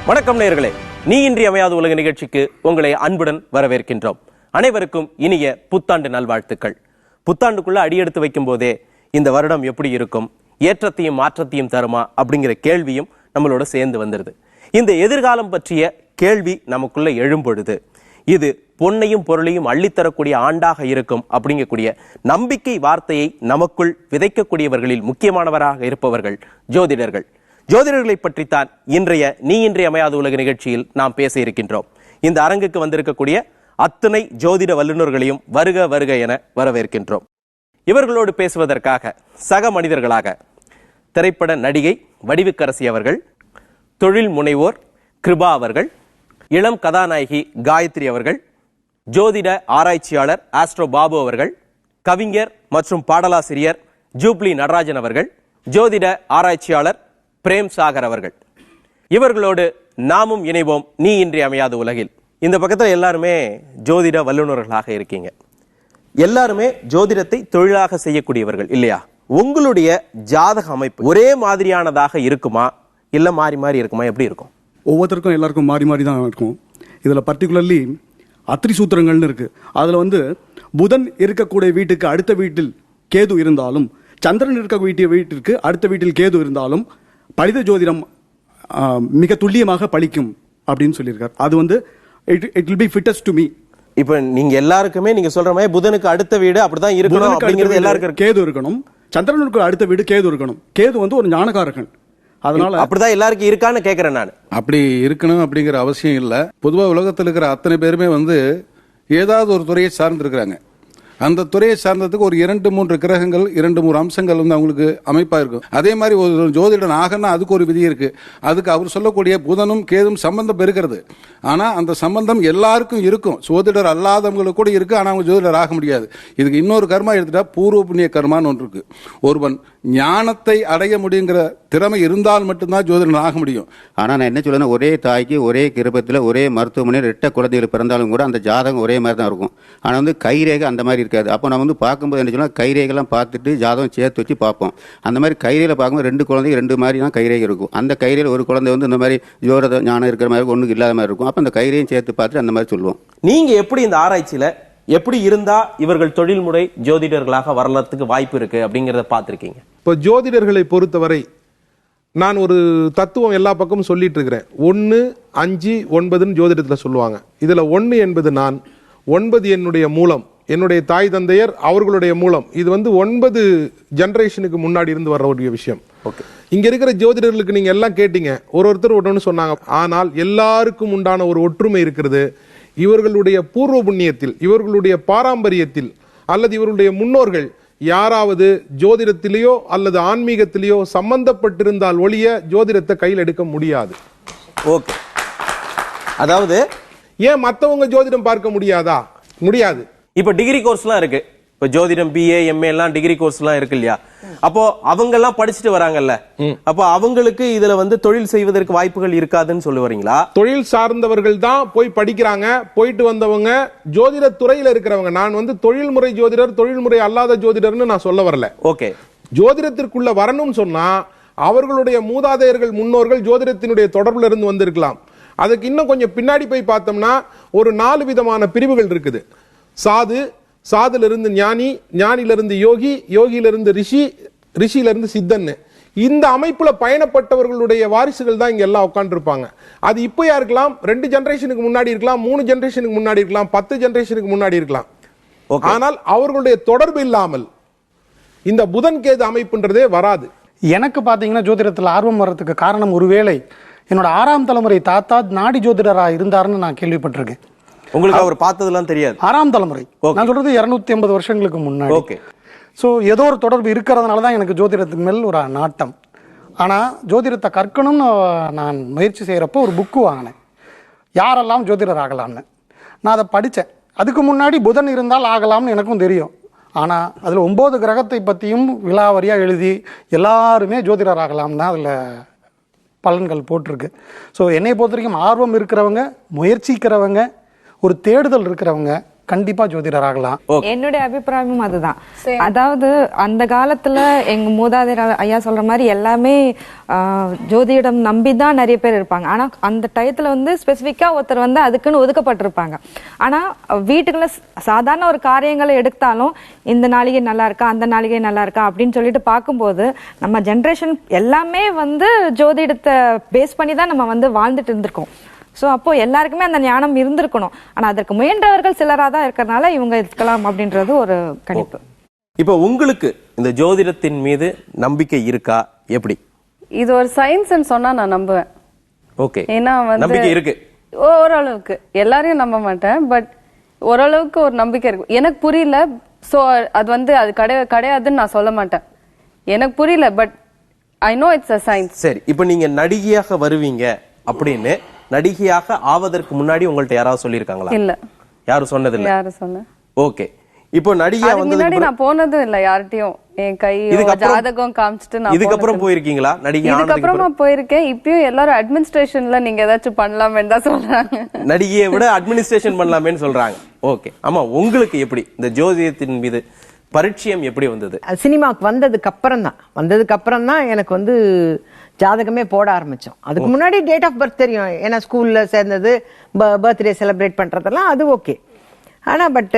வணக்கம் நேயர்களே, நீ இன்றி அமையாத உலக நிகழ்ச்சிக்கு உங்களை அன்புடன் வரவேற்கின்றோம். அனைவருக்கும் இனிய புத்தாண்டு நல்வாழ்த்துக்கள். புத்தாண்டுக்குள்ள அடியெடுத்து வைக்கும் போதே இந்த வருடம் எப்படி இருக்கும், ஏற்றத்தையும் மாற்றத்தையும் தருமா அப்படிங்கிற கேள்வியும் நம்மளோட சேர்ந்து வந்துடுது. இந்த எதிர்காலம் பற்றிய கேள்வி நமக்குள்ள எழும்பொழுது இது பொன்னையும் பொருளையும் அள்ளித்தரக்கூடிய ஆண்டாக இருக்கும் அப்படிங்கக்கூடிய நம்பிக்கை வார்த்தையை நமக்குள் விதைக்கக்கூடியவர்களில் முக்கியமானவராக இருப்பவர்கள் ஜோதிடர்கள். ஜோதிடர்களை பற்றித்தான் இன்றைய நீ இன்றி அமையாத உலக நிகழ்ச்சியில் நாம் பேச இருக்கின்றோம். இந்த அரங்குக்கு வந்திருக்கக்கூடிய அத்தனை ஜோதிட வல்லுநர்களையும் வருக வருக என வரவேற்கின்றோம். இவர்களோடு பேசுவதற்காக சக மனிதர்களாக திரைப்பட நடிகை வடிவுக்கரசி அவர்கள், தொழில் முனைவோர் கிருபா அவர்கள், இளம் கதாநாயகி காயத்ரி அவர்கள், ஜோதிட ஆராய்ச்சியாளர் ஆஸ்ட்ரோ பாபு அவர்கள், கவிஞர் மற்றும் பாடலாசிரியர் ஜூப்ளி நடராஜன் அவர்கள், ஜோதிட ஆராய்ச்சியாளர் பிரேம் சாகர் அவர்கள். இவர்களோடு நாமும் இணைவோம் நீ இன்றி அமையாத உலகில். இந்த பக்கத்தில் எல்லாருமே ஜோதிட வல்லுநர்களாக இருக்கீங்க. எல்லாருமே ஜோதிடத்தை தொழிலாக செய்யக்கூடியவர்கள் இல்லையா? உங்களுடைய ஜாதக அமைப்பு ஒரே மாதிரியானதாக இருக்குமா, இல்ல மாறி மாறி இருக்குமா, எப்படி இருக்கும்? ஒவ்வொருத்தருக்கும் எல்லாருக்கும் மாறி மாறி தான் இருக்கும். இதுல பர்டிகுலர்லி அத்திரி சூத்திரங்கள்னு இருக்கு. அதுல புதன் இருக்கக்கூடிய வீட்டுக்கு அடுத்த வீட்டில் கேது இருந்தாலும், சந்திரன் இருக்க வீட்டிற்கு அடுத்த வீட்டில் கேது இருந்தாலும் பலித ஜோதிடம் மிக துல்லியமாக பலிக்கும் அப்படின்னு சொல்லியிருக்காரு. அது it will be fittest to me. இப்ப நீங்க எல்லாருக்குமே நீங்க சொல்ற மாதிரி புதனுக்கு அடுத்த வீடு அப்படிதான் இருக்கணும் அப்படிங்கிறது எல்லாருக்கும். கேது இருக்கணும், சந்திரனுக்கு அடுத்த வீடு கேது இருக்கணும். கேது ஒரு ஞானகாரகன். அதனால அப்படிதான் எல்லாருக்கும் இருக்கான்னு கேட்கிறேன் நான். அப்படி இருக்கணும் அப்படிங்கிற அவசியம் இல்லை. பொதுவாக உலகத்தில் இருக்கிற அத்தனை பேருமே ஏதாவது ஒரு துறையை சார்ந்து இருக்கிறாங்க. அந்த துறையை சார்ந்ததுக்கு ஒரு 2-3 கிரகங்கள் 2-3 அம்சங்கள் அவங்களுக்கு அமைப்பா இருக்கும். அதே மாதிரி ஒரு ஜோதிடன் ஆகனா அதுக்கு ஒரு விதி இருக்கு. அதுக்கு அவர் சொல்லக்கூடிய புதனும் கேதும் சம்பந்தம் பெருக்கிறது. ஆனா அந்த சம்பந்தம் எல்லாருக்கும் இருக்கும். ஜோதிடர் அல்லாதவங்களுக்கு கூட இருக்கு, ஆனா அவங்க ஜோதிடர் ஆக முடியாது. இதுக்கு இன்னொரு கர்மா எடுத்துட்டா பூர்வ புண்ணிய கர்மான்னு ஒன்று இருக்கு. ஒருவன் ஞானத்தை அடைய முடியுங்கிற திறமை இருந்தால் மட்டும்தான் ஜோதிடன் ஆக முடியும். ஆனா நான் என்ன சொல்லுன்னா, ஒரே தாய்க்கு ஒரே கிருபத்தில் ஒரே மருத்துவமனையில் 2 குழந்தைகள் பிறந்தாலும் கூட அந்த ஜாதகம் ஒரே மாதிரி தான் இருக்கும். ஆனா கைரேகை அந்த மாதிரி இருக்காது. அப்போ நம்ம பார்க்கும்போது என்ன சொன்னா, கைரேகெல்லாம் பார்த்துட்டு ஜாதகம் சேர்த்து வச்சு பார்ப்போம். அந்த மாதிரி கைரேகையில பார்க்கும்போது 2 குழந்தைங்க 2 மாதிரி தான் கைரேகை இருக்கும். அந்த கைரேகையில் ஒரு குழந்தை இந்த மாதிரி ஜோதிட ஞானம் இருக்கிற மாதிரி ஒன்றுக்கு இல்லாத மாதிரி இருக்கும். அப்போ அந்த கைரேகையும் சேர்த்து பார்த்துட்டு அந்த மாதிரி சொல்லுவோம். நீங்க எப்படி இந்த ஆராய்ச்சியில எப்படி இருந்தா இவர்கள் தொழில்முறை ஜோதிடர்களாக வரலாற்றுக்கு வாய்ப்பு இருக்கு அப்படிங்கறத பார்த்திருக்கீங்க? இப்போ ஜோதிடர்களை பொறுத்தவரை நான் ஒரு தத்துவம் எல்லா பக்கமும் சொல்லிட்டு இருக்கிறேன். 1, 5, 9 ஜோதிடத்தில் சொல்லுவாங்க. இதுல 1 என்பது நான், 9 என்னுடைய மூலம், என்னுடைய தாய் தந்தையர் அவர்களுடைய மூலம். இது 9 ஜெனரேஷனுக்கு முன்னாடி இருந்து வர்ற ஒரு விஷயம். இங்க இருக்கிற ஜோதிடர்களுக்கு நீங்க எல்லாம் கேட்டீங்க, ஒருத்தர் ஒன்று சொன்னாங்க. ஆனால் எல்லாருக்கும் உண்டான ஒரு ஒற்றுமை இருக்கிறது. இவர்களுடைய பூர்வ புண்ணியத்தில், இவர்களுடைய பாரம்பரியத்தில், அல்லது இவர்களுடைய முன்னோர்கள் யாராவது ஜோதிடத்திலேயோ அல்லது ஆன்மீகத்திலேயோ சம்பந்தப்பட்டிருந்தால் ஒழிய ஜோதிடத்தை கையில் எடுக்க முடியாது. ஓகே, அதாவது ஏன் மற்றவங்க ஜோதிடம் பார்க்க முடியாதா? முடியாது. இப்ப டிகிரி கோர்ஸ்லாம் இருக்கு. இப்ப ஜோதிடம் BA MA எல்லாம் டிகிரி கோர்ஸ் எல்லாம் இருக்கு இல்லையா? அப்போ அவங்க எல்லாம் படிச்சுட்டு வராங்கல்ல, அப்போ அவங்களுக்கு இதுல தொழில் செய்வதற்கு வாய்ப்புகள் இருக்காதுன்னு சொல்ல வரீங்களா? தொழில் சார்ந்தவர்கள் தான் போய் படிக்கிறாங்க. போயிட்டு வந்தவங்க ஜோதிட துறையில இருக்கிறவங்க. நான் தொழில்முறை ஜோதிடர், தொழில்முறை அல்லாத ஜோதிடர்னு நான் சொல்ல வரல. ஓகே, ஜோதிடத்திற்குள்ள வரணும்னு சொன்னா அவர்களுடைய மூதாதையர்கள் முன்னோர்கள் ஜோதிடத்தினுடைய தொடர்புல இருந்து வந்திருக்கலாம். அதுக்கு இன்னும் கொஞ்சம் பின்னாடி போய் பார்த்தோம்னா ஒரு 4 விதமான பிரிவுகள் இருக்குது. சாது, சாதுல இருந்து ஞானி, ஞானில இருந்து யோகி, யோகியில இருந்து ரிஷி, ரிஷியில இருந்து சித்தன். இந்த அமைப்புல பயணப்பட்டவர்களுடைய வாரிசுகள் தான் இங்க எல்லாம் உட்கார்ந்து இருப்பாங்க. அது இப்பயா இருக்கலாம், 2 ஜெனரேஷனுக்கு முன்னாடி இருக்கலாம், 3 ஜெனரேஷனுக்கு முன்னாடி இருக்கலாம், 10 ஜெனரேஷனுக்கு முன்னாடி இருக்கலாம். ஆனால் அவர்களுடைய தொடர்பு இல்லாமல் இந்த புதன் கேது அமைப்புன்றதே வராது. எனக்கு பாத்தீங்கன்னா ஜோதிடத்தில் ஆர்வம் வர்றதுக்கு காரணம் ஒருவேளை என்னோட 6ஆம் தலைமுறை தாத்தா நாடி ஜோதிடரா இருந்தாருன்னு நான் கேள்விப்பட்டிருக்கேன். உங்களுக்கு அவர் பார்த்ததெல்லாம் தெரியாது? 6ஆம் தலைமுறை, நான் சொல்றது 250 வருஷங்களுக்கு முன்னாடி. ஓகே, ஸோ ஏதோ ஒரு தொடர்பு இருக்கிறதுனால தான் எனக்கு ஜோதிடத்துக்கு மேல் ஒரு நாட்டம். ஆனால் ஜோதிடத்தை கற்கணும்னு நான் முயற்சி செய்கிறப்போ ஒரு புக்கு வாங்கினேன், யாரெல்லாம் ஜோதிடர் ஆகலாம்னு. நான் அதை படித்தேன். அதுக்கு முன்னாடி புதன் இருந்தால் ஆகலாம்னு எனக்கும் தெரியும். ஆனால் அதில் 9 கிரகத்தை பற்றியும் விலாவரியாக எழுதி எல்லாருமே ஜோதிடர் ஆகலாம் தான் அதில் பலன்கள் போட்டிருக்கு. ஸோ என்னை பொறுத்த வரைக்கும் ஆர்வம் இருக்கிறவங்க, முயற்சிக்கிறவங்க, ஒரு தேடுதல் இருக்கிறவங்க கண்டிப்பா ஜோதிடர் ஆகலாம். என்னுடைய அபிப்பிராயமும் அதுதான். அதாவது அந்த காலத்துல எங்க மூதாதையர் ஐயா சொல்ற மாதிரி எல்லாமே ஜோதிடம் நம்பிதான் நிறைய பேர் இருப்பாங்க. ஆனா அந்த டயத்துல வந்து ஸ்பெசிபிக்கா ஒருத்தர் வந்து அதுக்குன்னு ஒதுக்கப்பட்டிருப்பாங்க. ஆனா வீட்டுக்குள்ள சாதாரண ஒரு காரியங்களை எடுத்தாலும் இந்த நாளிகை நல்லா இருக்கா, அந்த நாளிகை நல்லா இருக்கா அப்படின்னு சொல்லிட்டு பார்க்கும்போது நம்ம ஜென்ரேஷன் எல்லாமே வந்து ஜோதிடத்தை பேஸ் பண்ணி தான் நம்ம வந்து வாழ்ந்துட்டு இருந்திருக்கோம். ஸோ அப்போ எல்லாருக்குமே அந்த ஞானம் இருந்திருக்கணும். ஆனா அதற்கு முயன்றவர்கள் சிலராக தான் இருக்கிறதுனால இவங்க இருக்கலாம் அப்படின்றது ஒரு கணிப்பு. இப்போ உங்களுக்கு இந்த ஜோதிடத்தின் மீது நம்பிக்கை இருக்கா? எப்படி? இது ஒரு சயின்ஸ் சொன்னா நான் நம்புவேன். ஓகே, ஏன்னா வந்து நம்பிக்கை இருக்கு ஓரளவுக்கு. எல்லாரையும் நம்ப மாட்டேன், பட் ஓரளவுக்கு ஒரு நம்பிக்கை இருக்கு. எனக்கு புரியல, சோ அது வந்து அது கிடையாதுன்னு நான் சொல்ல மாட்டேன். எனக்கு புரியல, but I know it's a science. சரி, இப்போ நீங்க நடிகையாக வருவீங்க அப்படின்னு நடிகையாக ஆவதற்கு முன்னாடி உங்கள்ட்ட யாராவது சொல்லியிருக்காங்களா? இல்ல, யாரும் சொன்னது இல்ல. யாரும் சொன்ன? ஓகே, இப்போ நடிகையா முன்னாடி நான் போனதும் இல்ல யார்கிட்டயும். என் கை ஜாதகம் காமிச்சிட்டு நான் இதுக்கப்புறம் போயிருக்கீங்களா? நடிகை இதுக்கப்புறமா போயிருக்கேன். இப்பயும் எல்லாரும் அட்மினிஸ்ட்ரேஷன்ல நீங்க ஏதாச்சும் பண்ணலாமேன்னு தான் சொல்றாங்க. நடிகையை விட அட்மினிஸ்ட்ரேஷன் பண்ணலாமேன்னு சொல்றாங்க. ஓகே, ஆமா, உங்களுக்கு எப்படி இந்த ஜோதிடத்தின் மீது பரிச்சயம் எப்படி வந்தது? சினிமாவுக்கு வந்ததுக்கு அப்புறம் தான் எனக்கு வந்து ஜாதகமே போட ஆரம்பிச்சோம். அதுக்கு முன்னாடி டேட் ஆஃப் பர்த் தெரியும், ஏன்னா ஸ்கூல்ல சேர்ந்தது, பர்த்டே செலிப்ரேட் பண்றதெல்லாம் அது ஓகே. ஆனா பட்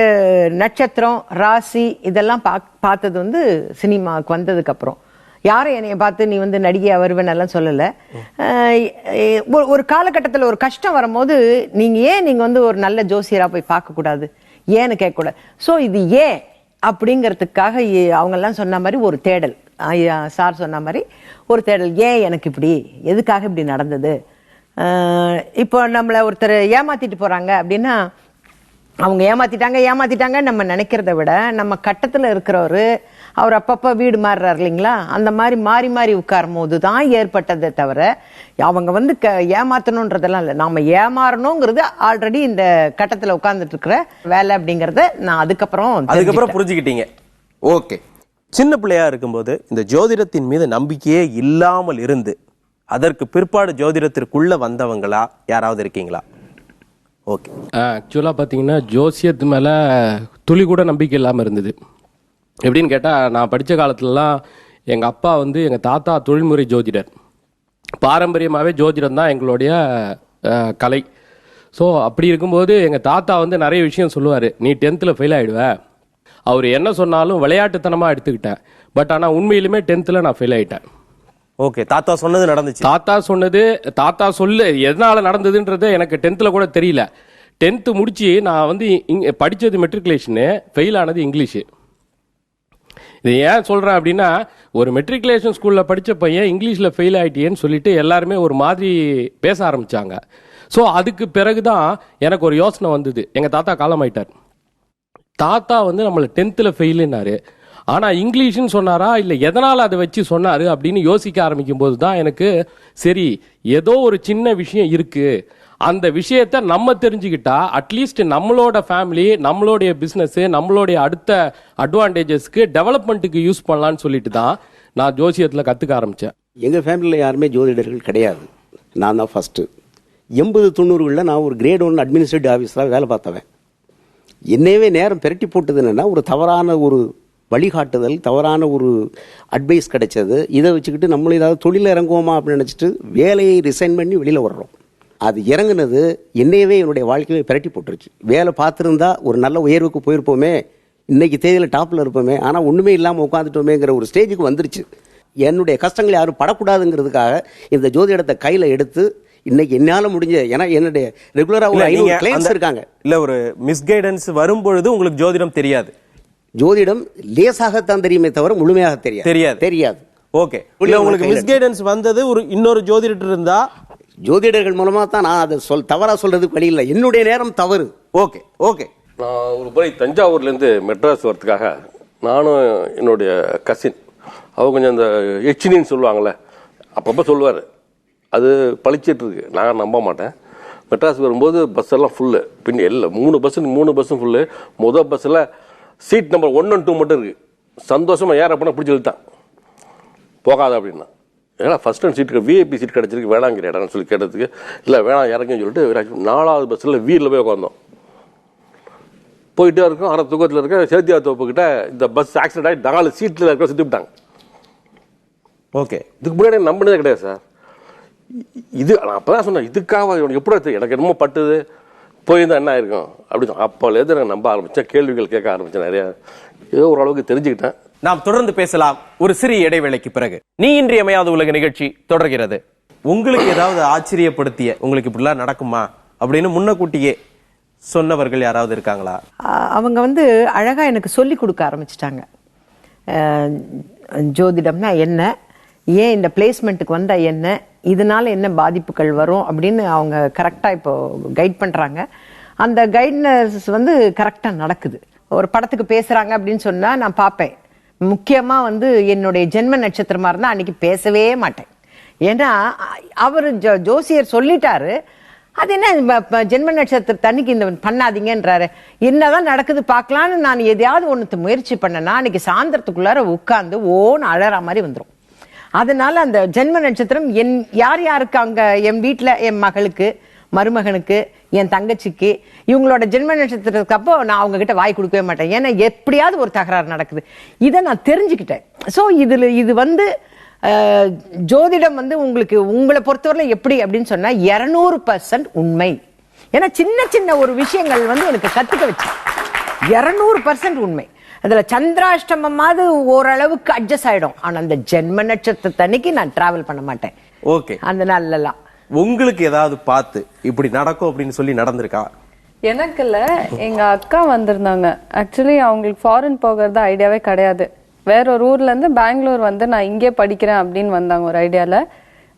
நட்சத்திரம், ராசி இதெல்லாம் பார்த்தது வந்து சினிமாவுக்கு வந்ததுக்கு அப்புறம். யாரும் என்னைய பார்த்து நீ வந்து நடிகையா வருவேன்னு எல்லாம் சொல்லல. ஒரு காலகட்டத்தில் ஒரு கஷ்டம் வரும்போது நீங்க வந்து ஒரு நல்ல ஜோசியரா போய் பார்க்க கூடாது, ஏன்னு கேட்க கூடாது. ஸோ இது ஏன் அப்படிங்கிறதுக்காக அவங்க எல்லாம் சொன்ன மாதிரி ஒரு தேடல், சார் சொன்ன மாதிரி ஒரு தேடல். ஏன் எனக்கு இப்படி, எதுக்காக இப்படி நடந்தது? இப்போ நம்மளை ஒருத்தர் ஏமாத்திட்டு போறாங்க அப்படின்னா அவங்க ஏமாத்திட்டாங்க நம்ம நினைக்கிறத விட நம்ம கட்டத்துல இருக்கிறவரு அவர் அப்பப்ப வீடு மாறுறாரு இல்லைங்களா, அந்த மாதிரி மாறி மாறி உட்காரும் போதுதான் ஏற்பட்டதை தவிர அவங்க வந்து ஏமாத்தணும்ன்றதெல்லாம் இல்லை. நாம ஏமாறணுங்கிறது ஆல்ரெடி இந்த கட்டத்துல உட்கார்ந்துட்டு இருக்கிற வேலை அப்படிங்கறத நான் அதுக்கப்புறம் புரிஞ்சுக்கிட்டீங்க. ஓகே, சின்ன பிள்ளையா இருக்கும்போது இந்த ஜோதிடத்தின் மீது நம்பிக்கையே இல்லாமல் இருந்து அதற்கு பிற்பாடு ஜோதிடத்திற்குள்ள வந்தவங்களா யாராவது இருக்கீங்களா? ஓகே, ஆக்சுவலாக பார்த்தீங்கன்னா ஜோசியத்து மேலே துளி கூட நம்பிக்கை இல்லாமல் இருந்தது. எப்படின்னு கேட்டால், நான் படித்த காலத்துலலாம் எங்கள் அப்பா வந்து எங்கள் தாத்தா தொழில்முறை ஜோதிடர். பாரம்பரியமாகவே ஜோதிடம் தான் எங்களுடைய கலை. ஸோ அப்படி இருக்கும்போது எங்கள் தாத்தா வந்து நிறைய விஷயம் சொல்லுவார். நீ 10th ஃபெயில் ஆகிடுவ. அவர் என்ன சொன்னாலும் விளையாட்டுத்தனமாக எடுத்துக்கிட்டேன். பட் ஆனால் உண்மையிலுமே 10th நான் ஃபெயில் ஆகிட்டேன். ஓகே, தாத்தா சொன்னது நடந்துச்சு. தாத்தா சொல்லு எதனால நடந்ததுன்றது எனக்கு 10th கூட தெரியல. 10th முடிச்சு நான் வந்து படித்தது மெட்ரிகுலேஷனு, ஃபெயில் ஆனது இங்கிலீஷு. இது ஏன் சொல்கிறேன் அப்படின்னா, ஒரு மெட்ரிகுலேஷன் ஸ்கூலில் படித்த பையன் இங்கிலீஷில் ஃபெயில் ஆகிட்டேன்னு சொல்லிட்டு எல்லாருமே ஒரு மாதிரி பேச ஆரம்பித்தாங்க. ஸோ அதுக்கு பிறகு தான் எனக்கு ஒரு யோசனை வந்தது. எங்கள் தாத்தா காலமாயிட்டார். தாத்தா வந்து நம்மளை 10th ஃபெயிலுன்னாரு. ஆனால் இங்கிலீஷ்னு சொன்னாரா இல்லை எதனால் அதை வச்சு சொன்னார் அப்படின்னு யோசிக்க ஆரம்பிக்கும் போது தான் எனக்கு சரி, ஏதோ ஒரு சின்ன விஷயம் இருக்குது, அந்த விஷயத்தை நம்ம தெரிஞ்சுக்கிட்டா அட்லீஸ்ட் நம்மளோட ஃபேமிலி, நம்மளுடைய பிஸ்னஸ்ஸு, நம்மளுடைய அடுத்த அட்வான்டேஜஸ்க்கு டெவலப்மெண்ட்டுக்கு யூஸ் பண்ணலான்னு சொல்லிட்டு தான் நான் ஜோசியத்தில் கற்றுக்க ஆரம்பித்தேன். எங்கள் ஃபேமிலியில் யாருமே ஜோதிடர்கள் கிடையாது. நான் தான் ஃபஸ்ட்டு. 80-90களில் நான் ஒரு கிரேட் 1 அட்மினிஸ்ட்ரேட்டிவ் ஆஃபீஸராக வேலை பார்த்தவன். என்னையவே நேரம் பெரட்டி போட்டது என்னென்னா, ஒரு தவறான ஒரு வழிகாட்டுதல், தவறான ஒரு அட்வைஸ் கிடைச்சது. இதை வச்சுக்கிட்டு நம்மளும் ஏதாவது தொழில் இறங்குவோமா அப்படின்னு நினச்சிட்டு வேலையை ரிசைன் பண்ணி வெளியில் வர்றோம். அது இறங்குனது என்னையவே என்னுடைய வாழ்க்கையை பெரட்டி போட்டுருச்சு. வேலை பார்த்துருந்தா ஒரு நல்ல உயர்வுக்கு போயிருப்போமே, இன்னைக்கு தேதியில் டாப்பில் இருப்போமே, ஆனால் ஒன்றுமே இல்லாமல் உட்காந்துட்டோமேங்கிற ஒரு ஸ்டேஜுக்கு வந்துருச்சு. என்னுடைய கஷ்டங்கள் யாரும் படக்கூடாதுங்கிறதுக்காக இந்த ஜோதிடத்தை கையில் எடுத்து இன்னைக்கு என்னால முடிஞ்ச, ஏன்னா என்னுடைய ரெகுலராக ஒரு 500 கிளைண்ட்ஸ் இருக்காங்க. இல்லை, ஒரு மிஸ்கைடன்ஸ் வரும்பொழுது உங்களுக்கு ஜோதிடம் தெரியாது. ஜோதிடம் லேசாகத்தான் தெரியுமே தவிர முழுமையாக தெரியாது. ஓகே, உங்களுக்கு மிஸ்கைடன்ஸ் வந்தது ஒரு இன்னொரு ஜோதிடர் இருந்தா, ஜோதிடர்கள் மூலமா தான் நான் அதை தவறா சொல்றதுக்கு வழி இல்லை. என்னுடைய நேரம் தவறு. Okay okay. நான் ஒரு முறை தஞ்சாவூர்லேருந்து மெட்ராஸ் வரதுக்காக நானும் என்னுடைய கசின், அவங்க கொஞ்சம் இந்த எச்சினின்னு சொல்லுவாங்கள்ல, அப்பப்போ சொல்லுவார். அது பழிச்சிட்டு இருக்கு, நான் நம்ப மாட்டேன். மெட்ராஸ் வரும்போது பஸ் எல்லாம் ஃபுல்லு, பின் எல்லாம் 3 பஸ்ஸும் ஃபுல்லு. முதல் பஸ்ஸில் சீட் நம்பர் 1 and 2 மட்டும் இருக்குது. சந்தோஷமாக ஏற போனால் பிடிச்சி இழுத்தான், போகாத அப்படின்னா. ஏன்னா first and seat VIP seat கிடச்சிருக்கு, வேணாங்கிற இடம்னு சொல்லி கேட்டதுக்கு இல்லை வேணாம் இறங்குன்னு சொல்லிட்டு 4வது பஸ்ஸில் வீரில் போய் உட்காந்தோம். போயிட்டே இருக்கும். அரை தூக்கத்தில் இருக்க சேத்தியா தோப்புக்கிட்ட இந்த பஸ் ஆக்சிடென்ட் ஆகி 4 சீட்டில் இருக்க சுற்றி விட்டாங்க. ஓகே, இதுக்கு முன்னாடி நம்பினதே கிடையாது சார். இது நான் அப்பதான் சொன்னேன், இதுக்காக எப்படி எனக்கு என்னமோ பட்டுது போயிருந்தா என்ன ஆயிருக்கும் அப்படின்னு. அப்போலேருந்து நான் நம்ப ஆரம்பிச்சேன், கேள்விகள் கேட்க ஆரம்பிச்சேன், நிறைய ஏதோ ஓரளவுக்கு தெரிஞ்சுக்கிட்டேன். நாம் தொடர்ந்து பேசலாம் ஒரு சிறிய இடைவேளைக்கு பிறகு. நீ இன்றியமையாத உலக நிகழ்ச்சி தொடர்கிறது. உங்களுக்கு ஏதாவது ஆச்சரியப்படுத்திய, உங்களுக்கு இப்படிலாம் நடக்குமா அப்படின்னு முன்னக்கூட்டியே சொன்னவர்கள் யாராவது இருக்காங்களா? அவங்க வந்து அழகா எனக்கு சொல்லி கொடுக்க ஆரம்பிச்சிட்டாங்க. ஜோதிடம்னா என்ன, ஏன் இந்த பிளேஸ்மெண்ட்டுக்கு வந்தா என்ன, இதனால என்ன பாதிப்புகள் வரும் அப்படின்னு அவங்க கரெக்டாக இப்போ கைட் பண்ணுறாங்க. அந்த கைட்னஸ் வந்து கரெக்டாக நடக்குது. ஒரு படத்துக்கு பேசுகிறாங்க அப்படின்னு சொன்னால் நான் பார்ப்பேன். முக்கியமாக வந்து என்னுடைய ஜென்ம நட்சத்திரமாக இருந்தால் அன்றைக்கி பேசவே மாட்டேன். ஏன்னா அவர் ஜோசியர் சொல்லிட்டாரு, அது என்ன ஜென்ம நட்சத்திரத்தை அன்னைக்கு இந்த பண்ணாதீங்கன்றாரு. என்னதான் நடக்குது பார்க்கலான்னு நான் எதையாவது ஒன்று முயற்சி பண்ணேன்னா அன்னைக்கு சாயந்தரத்துக்குள்ளார உட்காந்து ஓன்னு அழற மாதிரி வந்துடும். அதனால அந்த ஜென்ம நட்சத்திரம் யார் யாருக்கு அங்கே என் வீட்டில் என் மகளுக்கு, மருமகனுக்கு, என் தங்கச்சிக்கு இவங்களோட ஜென்ம நட்சத்திரத்துக்கு அப்போ நான் அவங்க கிட்ட வாய் கொடுக்கவே மாட்டேன். ஏன்னா எப்படியாவது ஒரு தகராறு நடக்குது. இதை நான் தெரிஞ்சுக்கிட்டேன். ஸோ இது வந்து ஜோதிடம் வந்து உங்களுக்கு உங்களை பொறுத்தவரை எப்படி அப்படின்னு சொன்னா 200% உண்மை. ஏன்னா சின்ன சின்ன ஒரு விஷயங்கள் வந்து எனக்கு கத்துக்க வச்சேன். 200% உண்மை. அதுல சந்திராஷ்டமமாவது ஓரளவுக்கு அட்ஜஸ்ட் ஆயிடும். ஆனா அந்த ஜென்ம நட்சத்திரத்தை அன்னைக்கு நான் டிராவல் பண்ண மாட்டேன். ஓகே, அந்த நாள்லாம் உங்களுக்கு ஏதாவது பார்த்து இப்படி நடக்கும் அப்படின்னு சொல்லி நடந்திருக்கா? எனக்கு இல்ல, எங்க அக்கா வந்திருந்தாங்க. ஆக்சுவலி அவங்களுக்கு ஃபாரின் போகிறது ஐடியாவே கிடையாது. வேற ஒரு ஊர்ல இருந்து பெங்களூர் வந்து நான் இங்கே படிக்கிறேன் அப்படின்னு வந்தாங்க ஒரு ஐடியால.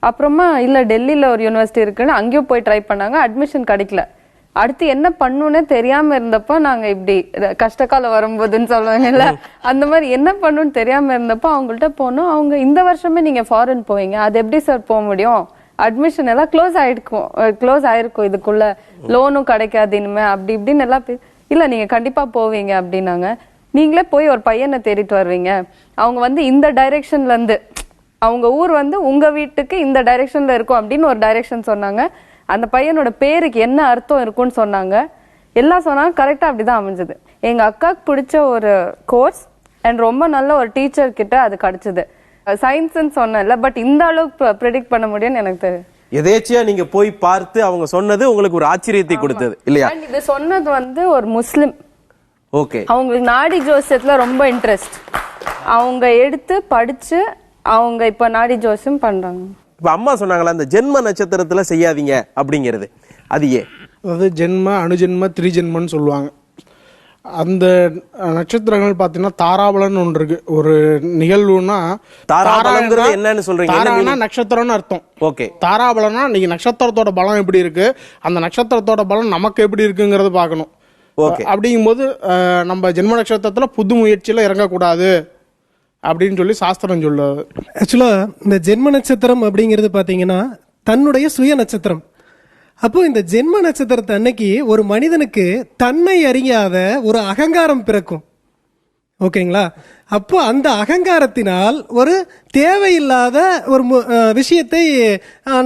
அப்புறமா இல்ல டெல்லியில ஒரு யூனிவர்சிட்டி இருக்குன்னு அங்கேயும் போய் ட்ரை பண்ணாங்க, அட்மிஷன் கிடைக்கல. அடுத்து என்ன பண்ணுன்னு தெரியாம இருந்தப்போ நாங்க இப்படி கஷ்டகாலம் வரும்போதுன்னு சொல்லுவாங்கல்ல, அந்த மாதிரி என்ன பண்ணுன்னு தெரியாம இருந்தப்போ அவங்கள்ட்ட போனோம். அவங்க இந்த வருஷமே நீங்க ஃபாரின் போவீங்க, அது எப்படி சார் போக முடியும், அட்மிஷன் எல்லாம் க்ளோஸ் ஆயிருக்கும், இதுக்குள்ள லோனும் கிடைக்காது இனிமே அப்படி இப்படின்னு எல்லாம் இல்ல நீங்க கண்டிப்பா போவீங்க அப்படின்னாங்க. நீங்களே போய் ஒரு பையனை தேடிட்டு வருவீங்க, அவங்க வந்து இந்த டைரக்ஷன்ல இருந்து, அவங்க ஊர் வந்து உங்க வீட்டுக்கு இந்த டைரக்ஷன்ல இருக்கும் அப்படின்னு ஒரு டைரக்ஷன் சொன்னாங்க. அந்த பையனோட பேருக்கு என்ன அர்த்தம் இருக்கும்னு சொன்னாங்க. எல்லாம் சொன்னாங்க. கரெக்டா அப்படிதான் அமைஞ்சது. எங்க அக்காவுக்கு பிடிச்ச ஒரு கோர்ஸ் அண்ட் ரொம்ப நல்ல ஒரு டீச்சர் கிட்ட அது கிடைச்சது. சயின்ஸ்ன்னு சொன்னேன்ல, பட் இந்த அளவுக்கு ப்ரெடிக்ட் பண்ண முடியும்னு எனக்கு தெரியும். எதேச்சியா நீங்க போய் பார்த்து அவங்க சொன்னது உங்களுக்கு ஒரு ஆச்சரியத்தை கொடுத்தது இல்லையா? இது சொன்னது வந்து ஒரு முஸ்லிம். ஓகே, அவங்களுக்கு நாடி ஜோசியத்துல ரொம்ப இன்ட்ரெஸ்ட். அவங்க எடுத்து படிச்சு அவங்க இப்ப நாடி ஜோசியம் பண்றாங்க. இப்ப அம்மா சொன்னாங்களா அந்த ஜென்ம நட்சத்திரத்துல செய்யாதீங்க அப்படிங்கிறது, அது ஏன்? அதாவது ஜென்ம, அணுஜென்ம, திரிஜென்மன்னு சொல்லுவாங்க. அந்த நட்சத்திரங்கள் பாத்தீங்கன்னா தாராபலன் ஒன்று இருக்கு. ஒரு நிகழ்வுனா தாராபலன்ங்கிறது என்னன்னு சொல்றீங்க? தாரானா நட்சத்திரம்னு அர்த்தம். ஓகே, தாராபலனா நீங்க நட்சத்திரத்தோட பலம் எப்படி இருக்கு, அந்த நட்சத்திரத்தோட பலம் நமக்கு எப்படி இருக்குங்கிறத பார்க்கணும். ஓகே, அப்படிங்கும்போது நம்ம ஜென்ம நட்சத்திரத்துல புது முயற்சியில இறங்கக்கூடாது அப்படின்னு சொல்லி சாஸ்திரம் சொல்லுது. ஆக்சுவலா இந்த ஜென்ம நட்சத்திரம் அப்படிங்கிறது பாத்தீங்கன்னா தன்னுடைய சுய நட்சத்திரம். அப்போ இந்த ஜென்ம நட்சத்திரத்தை அன்னைக்கு ஒரு மனிதனுக்கு தன்னை அறியாத ஒரு அகங்காரம் பிறக்கும். ஓகேங்களா? அப்போ அந்த அகங்காரத்தினால் ஒரு தேவையில்லாத ஒரு விஷயத்தை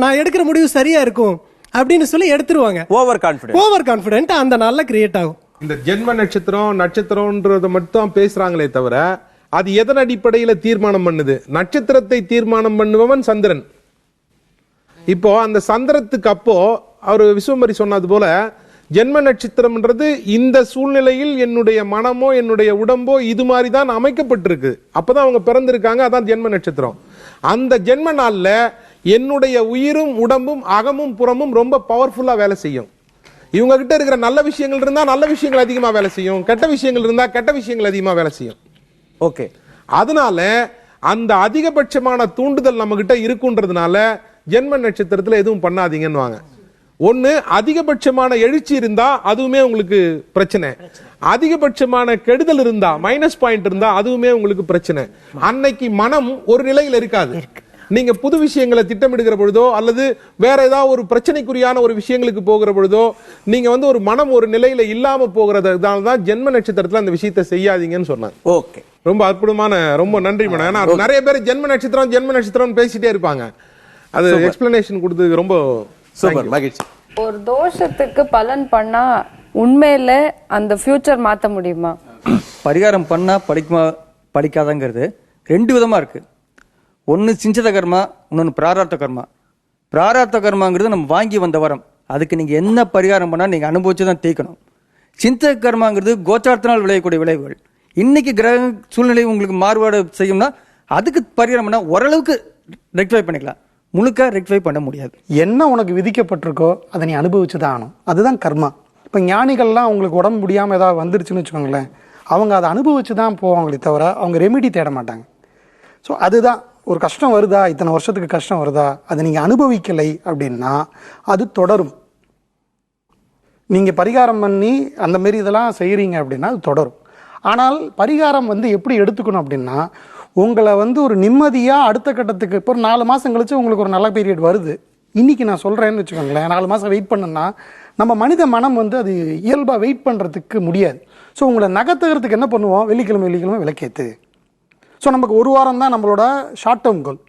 நான் எடுக்கிற முடிவு சரியா இருக்கும் அப்படின்னு சொல்லி எடுத்துருவாங்க. ஓவர் கான்பிடென்ட் அந்த நாள்ல கிரியேட் ஆகும். இந்த ஜென்ம நட்சத்திரம்ன்றத மட்டும் பேசுறாங்களே தவிர அது எதன் அடிப்படையில தீர்மானம் பண்ணுது? நட்சத்திரத்தை தீர்மானம் பண்ணுபவன் சந்திரன். இப்போ அந்த சந்திரத்துக்கு அப்போ அவர் விஸ்வமரி சொன்னது போல ஜென்ம நட்சத்திரம்ன்றது இந்த சூழ்நிலையில் என்னுடைய மனமோ என்னுடைய உடம்போ இது மாதிரி தான் அமைக்கப்பட்டிருக்கு. அப்பதான் அவங்க பிறந்திருக்காங்க, அதான் ஜென்ம நட்சத்திரம். அந்த ஜென்ம நாள்ல என்னுடைய உயிரும் உடம்பும் அகமும் புறமும் ரொம்ப பவர்ஃபுல்லா வேலை செய்யும். இவங்க கிட்ட இருக்கிற நல்ல விஷயங்கள் இருந்தா நல்ல விஷயங்கள் அதிகமா வேலை செய்யும், கெட்ட விஷயங்கள் இருந்தா கெட்ட விஷயங்கள் அதிகமா வேலை செய்யும். ஓகே, அதனால அந்த அதிகபட்சமான தூண்டுதல் நம்ம கிட்ட இருக்குன்றதுனால ஜென்ம நட்சத்திரத்துல எதுவும் பண்ணாதீங்கன்னு வாங்க. ஒண்ணு, அதிகபட்சமான எழுச்சி இருந்தா அதுவுமே உங்களுக்கு பிரச்சனை. அதிகபட்சமான கெடுதல் இருந்தா, மைனஸ் பாயிண்ட் இருந்தா அதுவுமே உங்களுக்கு பிரச்சனை. அன்னைக்கு மனம் ஒரு நிலையில இருக்காது. நீங்க புது விஷயங்களை திட்டமிடுகிற பொழுதோ அல்லது வேற ஏதாவது ஒரு பிரச்சனைக்குரியான ஒரு விஷயங்களுக்கு போகிற பொழுதோ நீங்க வந்து ஒரு மனம் ஒரு நிலையில இல்லாம போகிறதுனால தான் ஜென்ம நட்சத்திரத்துல அந்த விஷயத்தை செய்யாதீங்கன்னு சொன்னாங்க. ஓகே, ரொம்ப அற்புதமான, ரொம்ப நன்றி மேடம். ஏன்னா நிறைய பேர் ஜென்ம நட்சத்திரம் பேசிட்டே இருப்பாங்க. அது எக்ஸ்பிளனேஷன் கொடுத்ததுக்கு ரொம்ப சூப்பர், மகிழ்ச்சி. ஒரு தோஷத்துக்கு பலன் பண்ணா உண்மையில அந்த ஃபியூச்சர் மாத்த முடியுமா? பரிகாரம் பண்ணா படிக்குமா படிக்காதங்கிறது 2 விதமா இருக்கு. ஒன்று சிஞ்சத கர்மா, இன்னொன்று பிராரார்த்த கர்மா. பிராரார்த்த கர்மாங்கிறது நம்ம வாங்கி வந்த வரம். அதுக்கு நீங்கள் என்ன பரிகாரம் பண்ணால் நீங்கள் அனுபவிச்சு தான் தீர்க்கணும். சிந்த கர்மாங்கிறது கோச்சாரத்தினால் விளையக்கூடிய விளைவுகள். இன்னைக்கு கிரக சூழ்நிலை உங்களுக்கு மாறுபாடு செய்யும்னா அதுக்கு பரிகாரம் பண்ணால் ஓரளவுக்கு ரெக்டிஃபை பண்ணிக்கலாம், முழுக்க ரெக்டிஃபை பண்ண முடியாது. என்ன உனக்கு விதிக்கப்பட்டிருக்கோ அதை நீ அனுபவிச்சு தான் ஆகணும். அதுதான் கர்மா. இப்போ ஞானிகள்லாம் அவங்களுக்கு உடம்பு முடியாமல் ஏதாவது வந்துருச்சுன்னு வச்சுக்கோங்களேன், அவங்க அதை அனுபவிச்சு தான் போவாங்களே தவிர அவங்க ரெமிடி தேட மாட்டாங்க. ஸோ அதுதான், ஒரு கஷ்டம் வருதா, இத்தனை வருஷத்துக்கு கஷ்டம் வருதா, அதை நீங்கள் அனுபவிக்கலை அப்படின்னா அது தொடரும். நீங்கள் பரிகாரம் பண்ணி அந்த மாரி இதெல்லாம் செய்கிறீங்க அப்படின்னா அது தொடரும். ஆனால் பரிகாரம் எப்படி எடுத்துக்கணும் அப்படின்னா, உங்களை ஒரு நிம்மதியாக அடுத்த கட்டத்துக்கு இப்போ ஒரு 4 மாதம் கழிச்சு உங்களுக்கு ஒரு நல்ல பீரியட் வருது, இன்றைக்கி நான் சொல்கிறேன்னு வச்சுக்கோங்களேன், 4 மாதம் வெயிட் பண்ணுன்னா நம்ம மனித மனம் அது இயல்பாக வெயிட் பண்ணுறதுக்கு முடியாது. ஸோ உங்களை நகர்த்துறதுக்கு என்ன பண்ணுவோம், வெள்ளிக்கிழமை விளக்கேற்று. ஸோ நமக்கு ஒரு வாரம் தான் நம்மளோட short term goal.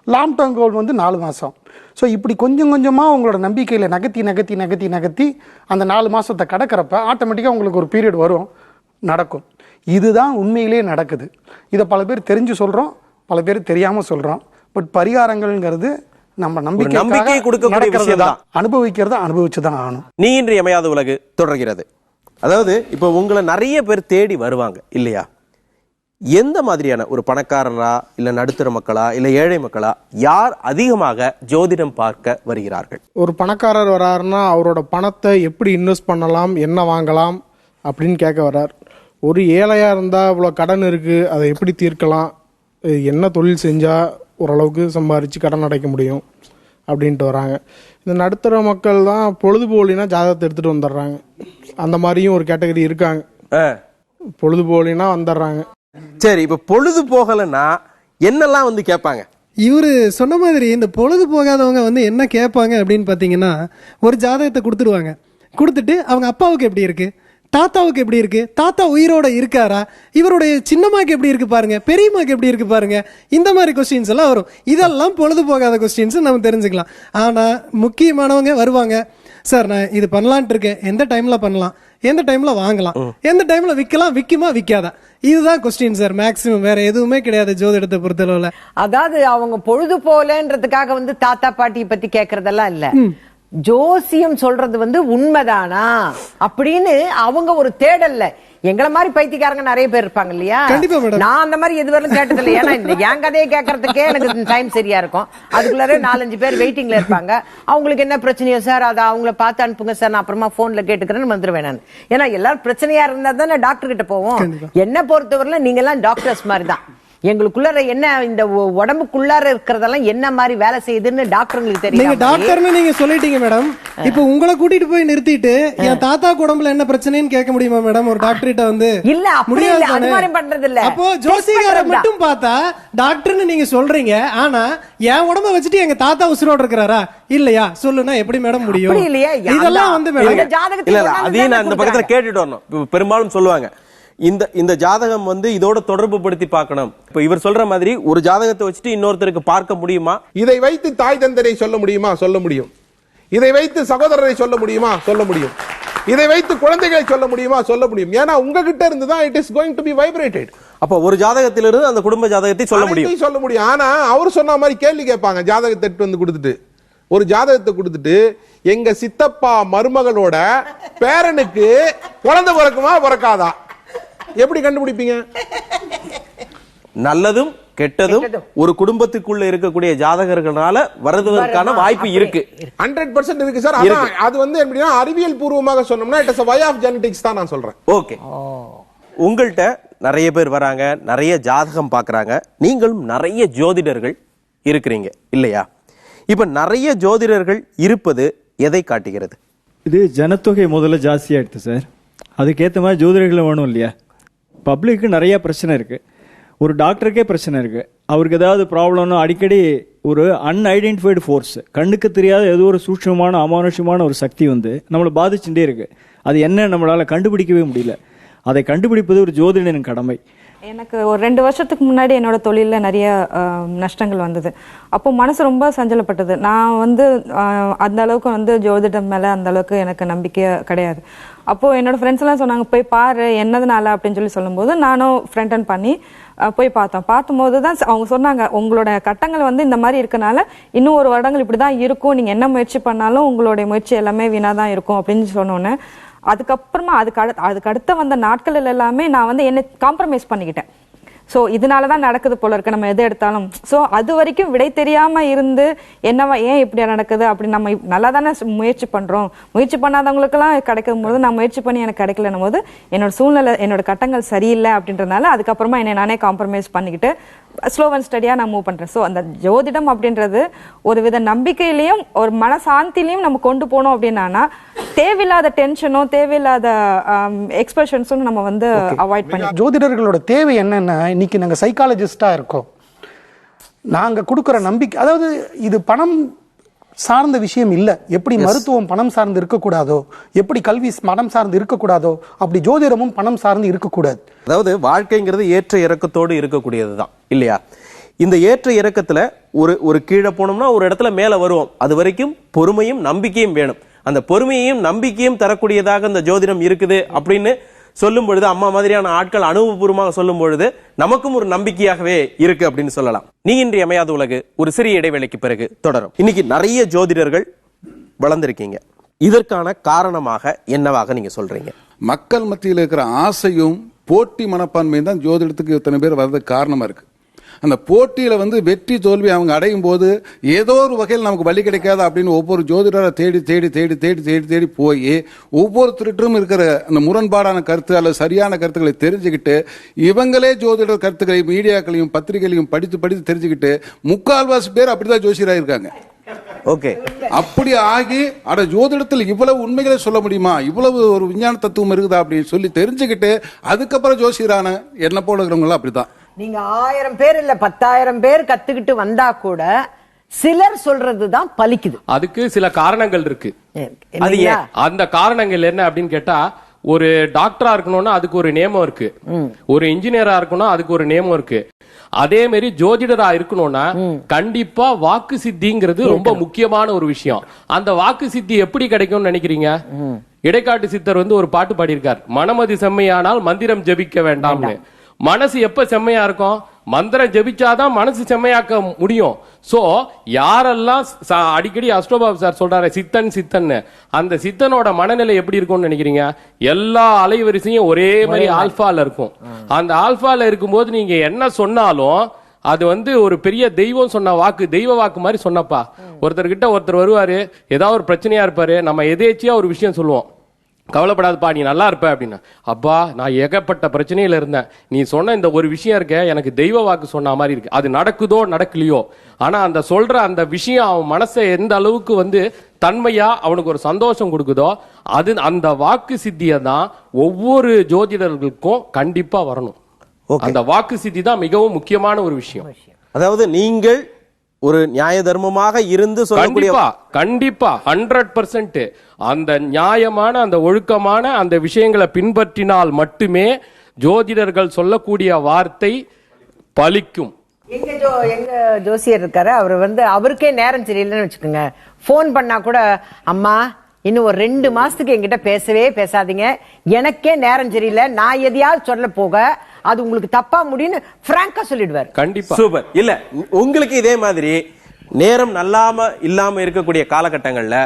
Long term goal 4 மாதம். ஸோ இப்படி கொஞ்சம் கொஞ்சமாக உங்களோட நம்பிக்கையில் நகர்த்தி அந்த 4 மாதத்தை கடக்கிறப்ப ஆட்டோமேட்டிக்காக உங்களுக்கு ஒரு பீரியட் வரும், நடக்கும். இதுதான் உண்மையிலேயே நடக்குது. இதை பல பேர் தெரிஞ்சு சொல்கிறோம், பல பேர் தெரியாமல் சொல்கிறோம். பட் பரிகாரங்கள்ங்கிறது நம்ம நம்பிக்கை கொடுக்கக்கூடிய விஷயம் தான். அனுபவிக்கிறத அனுபவிச்சு தான் ஆகணும். நீ இன்று அமையாத உலகு தொடர்கிறது. அதாவது இப்போ உங்களை நிறைய பேர் தேடி வருவாங்க இல்லையா? எந்த மாதிரியான ஒரு பணக்காரரா, இல்ல நடுத்தர மக்களா, இல்ல ஏழை மக்களா, யார் அதிகமாக ஜோதிடம் பார்க்க வருகிறார்கள்? ஒரு பணக்காரர் வராருன்னா அவரோட பணத்தை எப்படி இன்வெஸ்ட் பண்ணலாம், என்ன வாங்கலாம் அப்படின்னு கேட்க வர்றார். ஒரு ஏழையா இருந்தா இவ்வளோ கடன் இருக்கு, அதை எப்படி தீர்க்கலாம், என்ன தொழில் செஞ்சா ஓரளவுக்கு சம்பாரிச்சு கடன் அடைக்க முடியும் அப்படின்ட்டு வராங்க. இந்த நடுத்தர மக்கள் தான் பொழுதுபோலினா ஜாதகத்தை எடுத்துட்டு வந்துடுறாங்க. அந்த மாதிரியும் ஒரு கேட்டகரி இருக்காங்க. பொழுதுபோலினா வந்துடுறாங்க. சரி, இப்ப பொழுது போகலன்னா என்னெல்லாம் கேட்பாங்க? இவரு சொன்ன மாதிரி இந்த பொழுது போகாதவங்க என்ன கேட்பாங்க அப்படின்னு பாத்தீங்கன்னா, ஒரு ஜாதகத்தை கொடுத்துருவாங்க. கொடுத்துட்டு அவங்க அப்பாவுக்கு எப்படி இருக்கு, தாத்தாவுக்கு எப்படி இருக்கு, தாத்தா உயிரோட இருக்காரா, இவருடைய சின்னம்மாக்கு எப்படி இருக்கு பாருங்க, பெரியம்மாக்கு எப்படி இருக்கு பாருங்க, இந்த மாதிரி கொஸ்டின்ஸ் எல்லாம் வரும். இதெல்லாம் பொழுது போகாத கொஸ்டின்ஸ் நம்ம தெரிஞ்சுக்கலாம். ஆனா முக்கியமானவங்க வருவாங்க, சார் நான் இது பண்ணலான்ட்டு இருக்கேன், எந்த டைம்ல பண்ணலாம், எந்த டைம்ல வாங்கலாம், எந்த டைம்ல விற்கலாம், விற்குமா விற்காதா, இதுதான் கொஸ்டின் சார். மேக்ஸிமம் வேற எதுவுமே கிடையாது ஜோதிடத்தை பொறுத்தளவுல. அதாவது அவங்க பொழுது போலன்றதுக்காக தாத்தா பாட்டியை பத்தி கேக்குறதெல்லாம் இல்ல, ஜோசியம் சொல்றது உண்மைதானா அப்படின்னு அவங்க ஒரு தேடல்ல. எங்களை மாதிரி பைத்தியக்காரங்க நிறைய பேர் இருப்பாங்க இல்லையா? நான் அந்த மாதிரி எதுவரையும் கேட்டதில்லை. ஏன்னா என் கதையை கேட்கறதுக்கே எனக்கு டைம் சரியா இருக்கும். அதுக்குள்ளாரே 4-5 பேர் வெயிட்டிங்ல இருப்பாங்க. அவங்களுக்கு என்ன பிரச்சனையோ சார், அதை அவங்கள பார்த்து அனுப்புங்க சார், நான் அப்புறமா போன்ல கேட்டுக்கிறேன்னு வந்துருவேன் நான். ஏன்னா எல்லாரும் பிரச்சனையா இருந்தா தானே டாக்டர் கிட்ட போவோம். என்ன பொறுத்தவரையில நீங்க எல்லாம் டாக்டர்ஸ் மாதிரி தான். எங்களுக்குள்ளார என்ன இந்த உடம்புக்குள்ளார இருக்கிறதெல்லாம் என்ன மாதிரி வேலை செய்யுதுன்னு டாக்டருக்கு தெரியும். நீங்க டாக்டர்னு நீங்க சொல்லிட்டீங்க மேடம். இப்ப உங்களை கூட்டிட்டு போய் நிறுத்திட்டு என் தாத்தா உடம்புல என்ன பிரச்சனைன்னு கேட்க முடியுமா மேடம் ஒரு டாக்டர் கிட்ட? இல்ல அப்படி இல்ல, அது மாதிரி பண்றது இல்ல. அப்போ ஜோசிகார மட்டும் பார்த்தா டாக்டர்னு நீங்க சொல்றீங்க, ஆனா என் உடம்ப வச்சுட்டு எங்க தாத்தா உசுரோட இருக்கிறாரா இல்லையா சொல்லுனா எப்படி மேடம் முடியும்? இதெல்லாம் மேடம் இல்ல அதையும் நான் இந்த பக்கத்துல கேட்டுட்டு வரணும். பெரும்பாலும் சொல்லுவாங்க இந்த ஜாதகம் இதோட தொடர்பு படுத்தி பார்க்கணும். இப்ப இவர் சொல்ற மாதிரி ஒரு ஜாதகத்தை வச்சுட்டு இன்னொருத்தருக்கு பார்க்க முடியுமா? இதை வைத்து தாய் தந்தரை சொல்ல முடியுமா? சொல்ல முடியும். இதை வைத்து சகோதரரை சொல்ல முடியுமா? சொல்ல முடியும். இதை வைத்து குழந்தைகளை சொல்ல முடியுமா? சொல்ல முடியும். ஏன்னா உங்ககிட்ட இருந்து தான் it is going to be vibrated. அப்ப ஒரு ஜாதகத்திலிருந்து அந்த குடும்ப ஜாதகத்தை சொல்ல முடியும். ஆனா அவர் சொன்ன மாதிரி கேள்வி கேட்பாங்க. ஜாதகத்தை எடுத்து கொடுத்துட்டு, ஒரு ஜாதகத்தை கொடுத்துட்டு எங்க சித்தப்பா மருமகளோட பேரனுக்கு குழந்தை பிறக்குமா பிறக்காதா எப்படி கண்டுபிடிப்பீங்க? நல்லதும் கெட்டதும் ஒரு குடும்பத்துக்குள்ள இருக்கக்கூடிய ஜாதகர்களால வருவதற்கான வாய்ப்பு இருக்கு. 100% இருக்கு சார். அது எப்படின்னா அறிவியல் பூர்வமாக சொன்னோம்னா it is a way of genetics தான் நான் சொல்றேன். ஓகே, உங்கள்கிட்ட நிறைய பேர் வராங்க, நிறைய ஜாதகம் பாக்குறாங்க, நீங்களும் நிறைய ஜோதிடர்கள் இருக்கிறீங்க இல்லையா? இப்ப நிறைய ஜோதிடர்கள் இருப்பது எதை காட்டுகிறது? இது ஜனத்தொகை முதல்ல ஜாஸ்தியா எடுத்து சார், அதுக்கேற்ற மாதிரி ஜோதிடர்கள் வேணும் இல்லையா? பப்ளிக்கு நிறைய பிரச்சனை இருக்கு, ஒரு டாக்டருக்கே பிரச்சனை இருக்கு. அவருக்கு ஏதாவது ப்ராப்ளம்னா அடிக்கடி ஒரு அன்ஐடென்டிஃபைடு ஃபோர்ஸ், கண்ணுக்கு தெரியாத ஏதோ ஒரு சூட்சமான அமானுஷமான ஒரு சக்தி நம்மளை பாதிச்சுட்டே இருக்கு. அது என்ன நம்மளால கண்டுபிடிக்கவே முடியல. அதை கண்டுபிடிப்பது ஒரு ஜோதிடனின் கடமை. எனக்கு ஒரு 2 வருஷத்துக்கு முன்னாடி என்னோட தொழில நிறைய நஷ்டங்கள் வந்தது. அப்போ மனசு ரொம்ப சஞ்சலப்பட்டது. நான் வந்து அந்த அளவுக்கு வந்து ஜோதிடம் மேல அந்த அளவுக்கு எனக்கு நம்பிக்கை கிடையாது. அப்போ என்னோட ஃப்ரெண்ட்ஸ் எல்லாம் சொன்னாங்க போய் பாரு என்னதுனால அப்படின்னு சொல்லும்போது நானும் ஃப்ரெண்ட் அண்ட் பண்ணி போய் பார்க்கும்போது தான் அவங்க சொன்னாங்க உங்களோட கட்டங்கள் வந்து இந்த மாதிரி இருக்கனால இன்னும் ஒரு வருடங்கள் இப்படிதான் இருக்கும், நீங்க என்ன முயற்சி பண்ணாலும் உங்களுடைய முயற்சி எல்லாமே வீணாதான் இருக்கும் அப்படின்னு சொன்னோன்னே அதுக்கப்புறமா அதுக்கு அடுத்த வந்த நாட்கள் எல்லாமே நான் வந்து என்ன காம்ப்ரமைஸ் பண்ணிக்கிட்டேன். ஸோ இதனாலதான் நடக்குது போல இருக்கு நம்ம எது எடுத்தாலும். ஸோ அது வரைக்கும் விடை தெரியாம இருந்து என்னவா ஏன் இப்படியா நடக்குது அப்படின்னு நம்ம நல்லா தானே முயற்சி பண்றோம், முயற்சி பண்ணாதவங்களுக்கெல்லாம் கிடைக்கும் போது நான் முயற்சி பண்ணி எனக்கு கிடைக்கலன்னும் போது என்னோட சூழ்நிலை என்னோட கட்டங்கள் சரியில்லை அப்படின்றதுனால அதுக்கப்புறமா என்னை நானே காம்ப்ரமைஸ் பண்ணிக்கிட்டு ஸ்லோ அண்ட் ஸ்டடியா நான் மூவ் பண்றேன். ஸோ அந்த ஜோதிடம் அப்படின்றது ஒரு வித நம்பிக்கையிலையும் ஒரு மனசாந்திலையும் நம்ம கொண்டு போனோம் அப்படின்னா தேவையில்லாத டென்ஷனோ தேவையில்லாத எக்ஸ்பிரஷன்ஸும் நம்ம வந்து அவாய்ட் பண்ணி. ஜோதிடர்களோட தேவை என்னன்னா இன்னைக்கு நாங்க சைக்காலஜிஸ்டா இருக்கோம், நாங்க கொடுக்குற நம்பிக்கை, அதாவது இது பணம் சார்ந்த விஷயம் இல்ல. எப்படி மருத்துவம் பணம் சார்ந்து இருக்கக்கூடாதோ, எப்படி கல்வி பணம் சார்ந்து இருக்கக்கூடாதோ, அப்படி ஜோதிடமும் பணம் சார்ந்து இருக்கக்கூடாது. அதாவது வாழ்க்கைங்கிறது ஏற்ற இறக்கத்தோடு இருக்கக்கூடியதுதான் இல்லையா? இந்த ஏற்ற இறக்கத்துல ஒரு கீழே போனோம்னா ஒரு இடத்துல மேல வருவோம். அது வரைக்கும் பொறுமையும் நம்பிக்கையும் வேணும். அந்த பொறுமையையும் நம்பிக்கையும் தரக்கூடியதாக இந்த ஜோதிடம் இருக்குது அப்படின்னு சொல்லும் பொழுது, அம்மா மாதிரியான ஆட்கள் அனுபவபூர்வமாக சொல்லும் பொழுது நமக்கும் ஒரு நம்பிக்கையாகவே இருக்கு அப்படின்னு சொல்லலாம். நீ இன்றி அமையாத உலகு ஒரு சிறிய இடைவேளைக்கு பிறகு தொடரும். இன்னைக்கு நிறைய ஜோதிடர்கள் வளர்ந்திருக்கீங்க, இதற்கான காரணமாக என்னவாக நீங்க சொல்றீங்க? மக்கள் மத்தியில் இருக்கிற ஆசையும் போட்டி மனப்பான்மையும் தான் ஜோதிடத்துக்கு இத்தனை பேர் வர்றதுக்கு காரணமா இருக்கு. அந்த போட்டியில வந்து வெற்றி தோல்வி அவங்க அடையும் போது ஏதோ ஒரு வகையில் நமக்கு வழி கிடைக்காது அப்படின்னு ஒவ்வொரு ஜோதிடரை தேடி தேடி தேடி தேடி தேடி தேடி போய் ஒவ்வொருத்தரும் இருக்கிற அந்த முரண்பாடான கருத்து அல்லது சரியான கருத்துக்களை தெரிஞ்சுக்கிட்டு இவங்களே ஜோதிடர் கருத்துக்களை மீடியாக்களையும் பத்திரிகைகளையும் படித்து படித்து தெரிஞ்சுக்கிட்டு முக்கால்வாசி பேர் அப்படிதான் ஜோசியராயிருக்காங்க. ஓகே, அப்படி ஆகி அட ஜோதிடத்தில் இவ்வளவு உண்மைகளை சொல்ல முடியுமா, இவ்வளவு ஒரு விஞ்ஞான தத்துவம் இருக்குதா அப்படின்னு சொல்லி தெரிஞ்சுக்கிட்டு அதுக்கப்புறம் ஜோசியரான என்ன போல இருக்கிறவங்க அப்படிதான். நீங்க 1000 பேர் இல்ல 10,000 பேர் கத்துக்கிட்டு வந்தா கூட சிலர் சொல்றதுதான் பலிக்குது. அதுக்கு சில காரணங்கள் இருக்கு. அந்த காரணங்கள் என்ன அப்படின்னு கேட்டா, ஒரு டாக்டரா இருக்கணும்னா அதுக்கு ஒரு நேமம் இருக்கு, ஒரு இன்ஜினியரா இருக்கணும் அதுக்கு ஒரு நேமம் இருக்கு. அதே மாதிரி ஜோதிடரா இருக்கணும்னா கண்டிப்பா வாக்கு சித்திங்கிறது ரொம்ப முக்கியமான ஒரு விஷயம். அந்த வாக்கு சித்தி எப்படி கிடைக்கும்னு நினைக்கிறீங்க? இடைக்காட்டு சித்தர் வந்து ஒரு பாட்டு பாடியிருக்கார், மனமதி செம்மையானால் மந்திரம் ஜபிக்க வேண்டாம்னு. மனசு எப்ப செம்மையா இருக்கும்? மந்திரம் ஜபிச்சாதான் மனசு செம்மையாக்க முடியும். சோ யாரெல்லாம் அடிக்கடி அஸ்ட்ரோபாபு சார் சொல்றாரு சித்தன் சித்தன்னு, அந்த சித்தனோட மனநிலை எப்படி இருக்கும்னு நினைக்கிறீங்க? எல்லா அலைவரிசையும் ஒரே மாதிரி ஆல்பால இருக்கும். அந்த ஆல்பால இருக்கும்போது நீங்க என்ன சொன்னாலும் அது வந்து ஒரு பெரிய தெய்வம் சொன்ன வாக்கு, தெய்வ வாக்கு மாதிரி சொன்னப்பா. ஒருத்தர்கிட்ட ஒருத்தர் வருவாரு, ஏதாவது ஒரு பிரச்சனையா இருப்பாரு, நம்ம எதேச்சியா ஒரு விஷயம் சொல்லுவோம், கவலைப்படாதப்பா நீ நல்லா இருப்ப அப்படின்னா, அப்பா நான் ஏகப்பட்ட பிரச்சனையில இருந்தேன், நீ சொன்ன இந்த ஒரு விஷயம் இருக்க எனக்கு தெய்வ வாக்கு சொன்ன மாதிரி இருக்கு. அது நடக்குதோ நடக்கலையோ, ஆனா அந்த சொல்ற அந்த விஷயம் அவன் மனசை எந்த அளவுக்கு வந்து தன்மையா அவனுக்கு ஒரு சந்தோஷம் கொடுக்குதோ, அது அந்த வாக்கு சித்தியை தான் ஒவ்வொரு ஜோதிடர்களுக்கும் கண்டிப்பா வரணும். அந்த வாக்கு சித்தி தான் மிகவும் முக்கியமான ஒரு விஷயம். அதாவது நீங்கள் ஒரு நியாய தர்மமாக இருந்து சொல்லக்கூடிய, கண்டிப்பா 100% அந்த நியாயமான அந்த ஒழுக்கமான அந்த விஷயங்களை பின்பற்றினால் மட்டுமே ஜோதிடர்கள் சொல்லக்கூடிய வார்த்தை பலிக்கும். எங்க ஜோசியர் இருக்காரு, அவர் வந்து அவருக்கே நேரம் சரியில்லைன்னு வச்சுக்கோங்க, போன் பண்ணா கூட அம்மா இன்னும் ஒரு 2 மாசத்துக்கு என்கிட்ட பேசவே பேசாதீங்க, எனக்கே நேரம் சரியில்லை, நான் எதையாவது சொல்ல போக அது உங்களுக்கு தப்பா முடியும்னு பிராங்கா சொல்லிடுவார். கண்டிப்பா. சூப்பர். இல்ல உங்களுக்கு இதே மாதிரி நேரம் இல்லாம இருக்கக்கூடிய காலகட்டங்கள்ல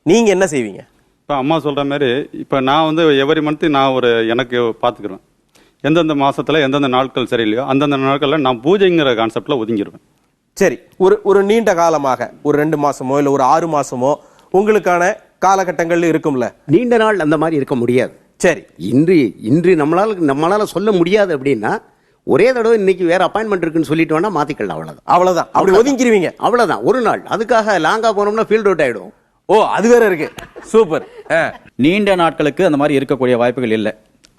நீங்க என்ன செய்வீங்க? இப்ப அம்மா சொல்ற மாதிரி இப்ப நான் வந்து எவரி மந்த் நான் எனக்கு பாத்துக்கிறேன், எந்தெந்த மாசத்துல எந்தெந்த நாட்கள் சரியில்லையோ அந்தந்த நாட்கள்ல நான் பூஜைங்கிற கான்செப்ட்ல ஒதுங்கிடுவேன். சரி, ஒரு நீண்ட காலமாக ஒரு 2 மாசமோ இல்ல ஒரு 6 மாசமோ உங்களுக்கான காலகட்டங்கள் இருக்கும்ல? நீண்ட நாள் அந்த மாதிரி இருக்க முடியாது. சரி, இன்று நம்மளால சொல்ல முடியாது அப்படின்னா ஒரே தடவை இன்னைக்கு வேற அப்பாயின்மெண்ட் இருக்குன்னு சொல்லிட்டு வேணா மாத்திக்கலாம், அவ்வளவுதான். அப்படி ஒதுங்கிடுவீங்க, அவ்வளவுதான். ஒரு நாள் அதுக்காக லாங்கா போனோம்னா ஃபீல்ட் அவுட் ஆயிடும். ஓ, அது வேற இருக்கு. சூப்பர். நீண்ட நாட்களுக்கு அந்த மாதிரி இருக்கக்கூடிய வாய்ப்புகள் இல்லை.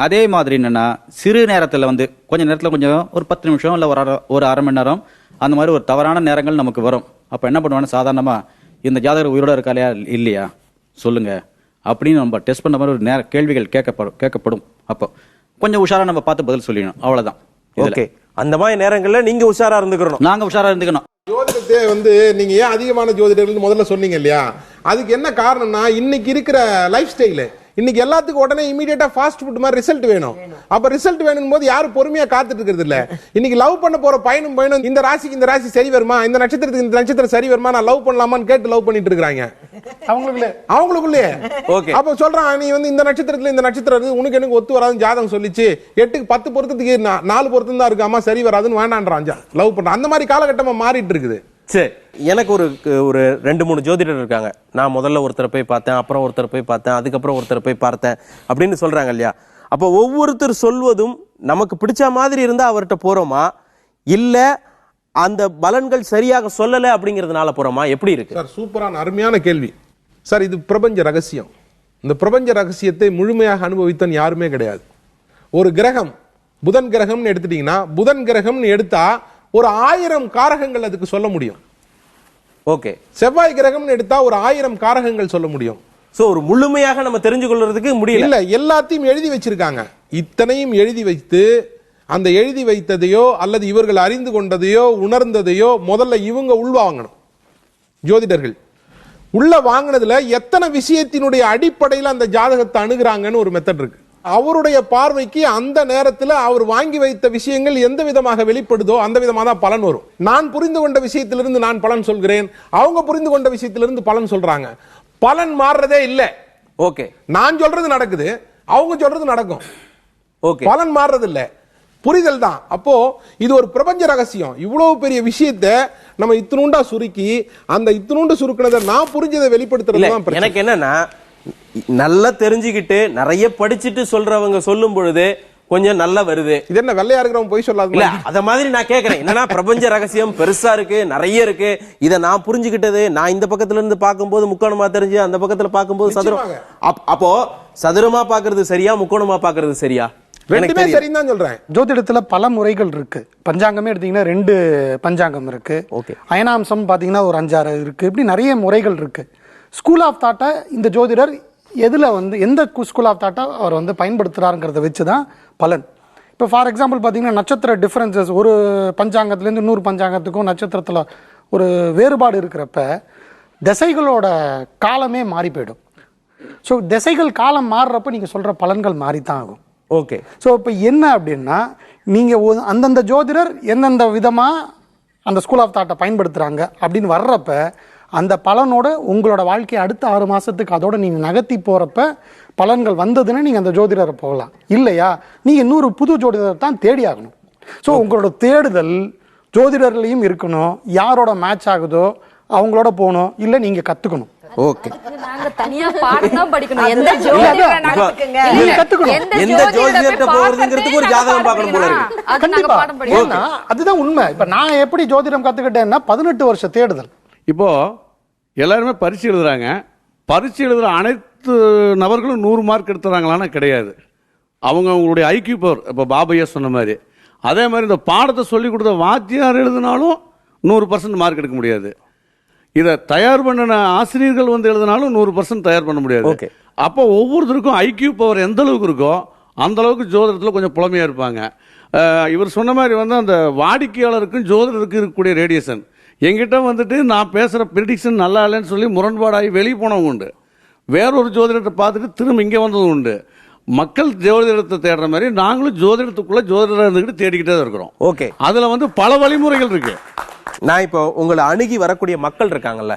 அதே மாதிரி என்னன்னா சிறு நேரத்தில் வந்து கொஞ்ச நேரத்தில் கொஞ்சம் ஒரு 10 நிமிஷம் இல்லை ஒரு அரை மணி நேரம் அந்த மாதிரி ஒரு தவறான நேரங்கள் நமக்கு வரும். அப்போ என்ன பண்ணுவாங்கன்னா சாதாரணமா இந்த ஜாதகர் உயிரோட இருக்காலையா இல்லையா சொல்லுங்க அப்படின்னு நம்ம டெஸ்ட் பண்ண மாதிரி ஒரு கேள்விகள் கேட்கப்படும். அப்போ கொஞ்சம் உஷாரா நம்ம பார்த்து பதில் சொல்லிடணும், அவ்வளவுதான். ஓகே, அந்த மாதிரி நேரங்கள்ல நீங்க உஷாரா இருந்துக்கணும். நாங்க உஷாரா இருந்துக்கணும். ஜோதிடத்தை வந்து நீங்க ஏன் அதிகமான ஜோதிடர்கள் முதல்ல சொன்னீங்க இல்லையா, அதுக்கு என்ன காரணம்னா இன்னைக்கு இருக்கிற லைஃப் ஸ்டைல், இன்னைக்கு எல்லாத்துக்கும் உடனே இமீடியட்டா ஃபாஸ்ட் ஃபுட் மாதிரி ரிசல்ட் வேணும். அப்ப ரிசல்ட் வேணும் போது யாரும் பொறுமையா காத்துட்டு இருக்கிறது இல்ல. இன்னைக்கு லவ் பண்ண போற பையனும் இந்த ராசிக்கு இந்த ராசி சரி வருமா, இந்த நட்சத்திரத்துக்கு இந்த நட்சத்திரம் சரி வருமா, நான் லவ் பண்ணலாமான்னு கேட்டு லவ் பண்ணிட்டு இருக்காங்க அவங்களுக்குள்ளே. அப்ப சொல்றான், நீ வந்து இந்த நட்சத்திரத்துல இந்த நட்சத்திரம் உனக்கு எனக்கு ஒத்து வராதுன்னு ஜாதகம் சொல்லிச்சு, 8க்கு 10 பொருத்தத்துக்கு 4 பொருத்தம் தான் இருக்கு, அம்மா சரி வராதுன்னு வேண்டான்றான் லவ் பண்றான். அந்த மாதிரி காலகட்டமா மாறிட்டு இருக்குது. சரி, எனக்கு ஒரு 2-3 ஜோதிடர் இருக்காங்க. நான் முதல்ல ஒருத்தரை போய் பார்த்தேன், அப்புறம் ஒருத்தரை போய் பார்த்தேன், அதுக்கப்புறம் ஒருத்தரை போய் பார்த்தேன் அப்படின்னு சொல்றாங்க இல்லையா. அப்போ ஒவ்வொருத்தர் சொல்வதும் நமக்கு பிடிச்ச மாதிரி இருந்தா அவர்கிட்ட போறோமா, இல்ல அந்த பலன்கள் சரியாக சொல்லல அப்படிங்கறதுனால போறோமா, எப்படி இருக்கு சார்? சூப்பரான அருமையான கேள்வி சார். இது பிரபஞ்ச ரகசியம். இந்த பிரபஞ்ச ரகசியத்தை முழுமையாக அனுபவித்தன் யாருமே கிடையாது. ஒரு கிரகம், புதன் கிரகம்னு எடுத்துட்டீங்கன்னா, புதன் கிரகம்னு எடுத்தா ஒரு 1000 காரகங்கள் அதுக்கு சொல்ல முடியும். ஓகே. செவ்வாய் கிரகம்னு எடுத்தா ஒரு 1000 காரகங்கள் சொல்ல முடியும். சோ ஒரு முழுமையாக நம்ம தெரிஞ்சு கொள்றதுக்கு முடியல. இல்ல, எல்லாத்தையும் எழுதி வச்சிருக்காங்க. இத்தனையும் எழுதி வைத்து அந்த எழுதி வைத்ததையோ அல்லது இவர்கள் அறிந்து கொண்டதையோ உணர்ந்ததையோ முதல்ல இவங்க உள்வாங்கணும். ஜோதிடர்கள் உள்ள வாங்கினதுல எத்தனை விஷயத்தினுடைய அடிப்படையில் அந்த ஜாதகத்தை அணுகுறாங்கன்னு ஒரு மெத்தட் இருக்கு. அவருடைய பார்வைக்கு அந்த நேரத்தில் அவர் வாங்கி வைத்த விஷயங்கள் எந்த விதமாக வெளிப்படுதோ அந்த விதமாக தான் பலன் வரும். நான் புரிந்து கொண்ட விஷயத்திலிருந்து நான் பலன் சொல்கிறேன், அவங்க புரிந்து கொண்ட விஷயத்திலிருந்து பலன் சொல்றாங்க. பலன் மாறுறதே இல்ல. ஓகே, நான் சொல்றது நடக்குது, அவங்க சொல்றது நடக்கும். ஓகே, பலன் மாறுறது இல்ல, புரிதல் தான். அப்போ இது ஒரு பிரபஞ்ச ரகசியம். இவ்வளவு பெரிய விஷயத்தை நம்ம இத்தினூண்டா சுருக்கி அந்த இத்தினூண்டு சுருக்கினதை நான் புரிஞ்சதை வெளிப்படுத்துறது தான். எனக்கு என்னன்னா, நல்லா தெரிஞ்சுக்கிட்டு நிறைய படிச்சுட்டு சொல்றவங்க சொல்லும் பொழுது கொஞ்சம் நல்லா வருது. இது என்ன வெள்ளையா இருக்கிறவங்க போய் சொல்லாது இல்ல, அத மாதிரி நான் கேக்குறேன். என்னன்னா பிரபஞ்ச ரகசியம் பெருசா இருக்கு, நிறைய இருக்கு. இத நான் புரிஞ்சுக்கிட்டது, நான் இந்த பக்கத்துல இருந்து பார்க்கும்போது முக்கோணமா தெரிஞ்சு, அந்த பக்கத்துல பார்க்கும்போது சதுரம். அப்போ சதுரமா பாக்குறது சரியா, முக்கோணமா பாக்குறது சரியா? ரெண்டுமே சரின்னு தான் சொல்றேன். ஜோதிடத்துல பல முறைகள் இருக்கு. பஞ்சாங்கமே எடுத்தீங்கன்னா 2 பஞ்சாங்கம் இருக்கு. அயனாம்சம் பாத்தீங்கன்னா ஒரு 5-6 இருக்கு. இப்படி நிறைய முறைகள் இருக்கு. ஸ்கூல் ஆஃப் தாட்டை இந்த ஜோதிடர் எதுல வந்து எந்த ஸ்கூல் ஆஃப் தாட்டை அவர் வந்து பயன்படுத்துறாருங்கிறத வச்சுதான் பலன். இப்போ ஃபார் எக்ஸாம்பிள் பார்த்தீங்கன்னா நட்சத்திர டிஃபரன்சஸ் ஒரு பஞ்சாங்கத்துலேருந்து இன்னொரு பஞ்சாங்கத்துக்கும் நட்சத்திரத்தில் ஒரு வேறுபாடு இருக்கிறப்ப திசைகளோட காலமே மாறி போயிடும். ஸோ திசைகள் காலம் மாறுறப்ப நீங்கள் சொல்கிற பலன்கள் மாறித்தான் ஆகும். ஓகே. ஸோ இப்போ என்ன அப்படின்னா, நீங்கள் அந்தந்த ஜோதிடர் எந்தெந்த விதமாக அந்த ஸ்கூல் ஆஃப் தாட்டை பயன்படுத்துகிறாங்க அப்படின்னு வர்றப்ப அந்த பலனோட உங்களோட வாழ்க்கையை அடுத்த 6 மாதத்துக்கு அதோட நீங்கள் நகர்த்தி போகிறப்ப பலன்கள் வந்ததுன்னா நீங்கள் அந்த ஜோதிடரை போகலாம். இல்லையா நீங்கள் இன்னொரு புது ஜோதிடரை தான் தேடி ஆகணும். ஸோ உங்களோட தேடுதல் ஜோதிடர்லையும் இருக்கணும். யாரோட மேட்ச் ஆகுதோ அவங்களோட போகணும், இல்லை நீங்கள் கற்றுக்கணும். ஓகே. நாங்க தனியா பாடம் தான் படிக்கணும். எந்த ஜோதிடர்ட்ட போறதுங்கிறதுக்கு ஒரு ஜாதகம் பார்க்கணும் போல இருக்கு. அதுதான் உண்மை. இப்ப நான் எப்படி ஜோதிடம் கத்துக்கிட்டேன்னா 18 வருஷ தேடுதல். இப்போ எல்லாருமே பரீட்சை எழுதுறாங்க. பரீட்சை எழுதுற அனைத்து நபர்களும் 100 மார்க் எடுத்துறாங்களான்னா கிடையாது. அவங்களுடைய ஐக்கியூ பவர், இப்போ பாபையா சொன்ன மாதிரி, அதே மாதிரி இந்த பாடத்தை சொல்லி கொடுத்த வாத்தியார் எழுதினாலும் 100% மார்க் எடுக்க முடியாது. இதை தயார் பண்ணின ஆசிரியர்கள் வந்து எழுதினாலும் 100% தயார் பண்ண முடியாது. அப்போ ஒவ்வொருத்தருக்கும் ஐக்கியூ பவர் எந்த அளவுக்கு இருக்கோ அந்த அளவுக்கு ஜோதிடத்தில் கொஞ்சம் புலமையா இருப்பாங்க. இவர் சொன்ன மாதிரி வந்து அந்த வாடிக்கையாளருக்கும் ஜோதிடருக்கும் இருக்கக்கூடிய ரேடியேஷன், எங்கிட்ட வந்துட்டு நான் பேசுகிற ப்ரிடிக்ஷன் நல்லா இல்லைன்னு சொல்லி முரண்பாடாகி வெளியே போனவங்க உண்டு. வேறொரு ஜோதிடத்தை பார்த்துட்டு திரும்ப இங்கே வந்ததும் உண்டு. மக்கள் ஜோதிடத்தை தேடுற மாதிரி நாங்களும் ஜோதிடத்துக்குள்ள ஜோதிடர் இருந்துக்கிட்டு தேடிக்கிட்டே தான் இருக்கிறோம். ஓகே. அதில் வந்து பல வழிமுறைகள் இருக்கு. நான் இப்போ உங்களை அணுகி வரக்கூடிய மக்கள் இருக்காங்கல்ல,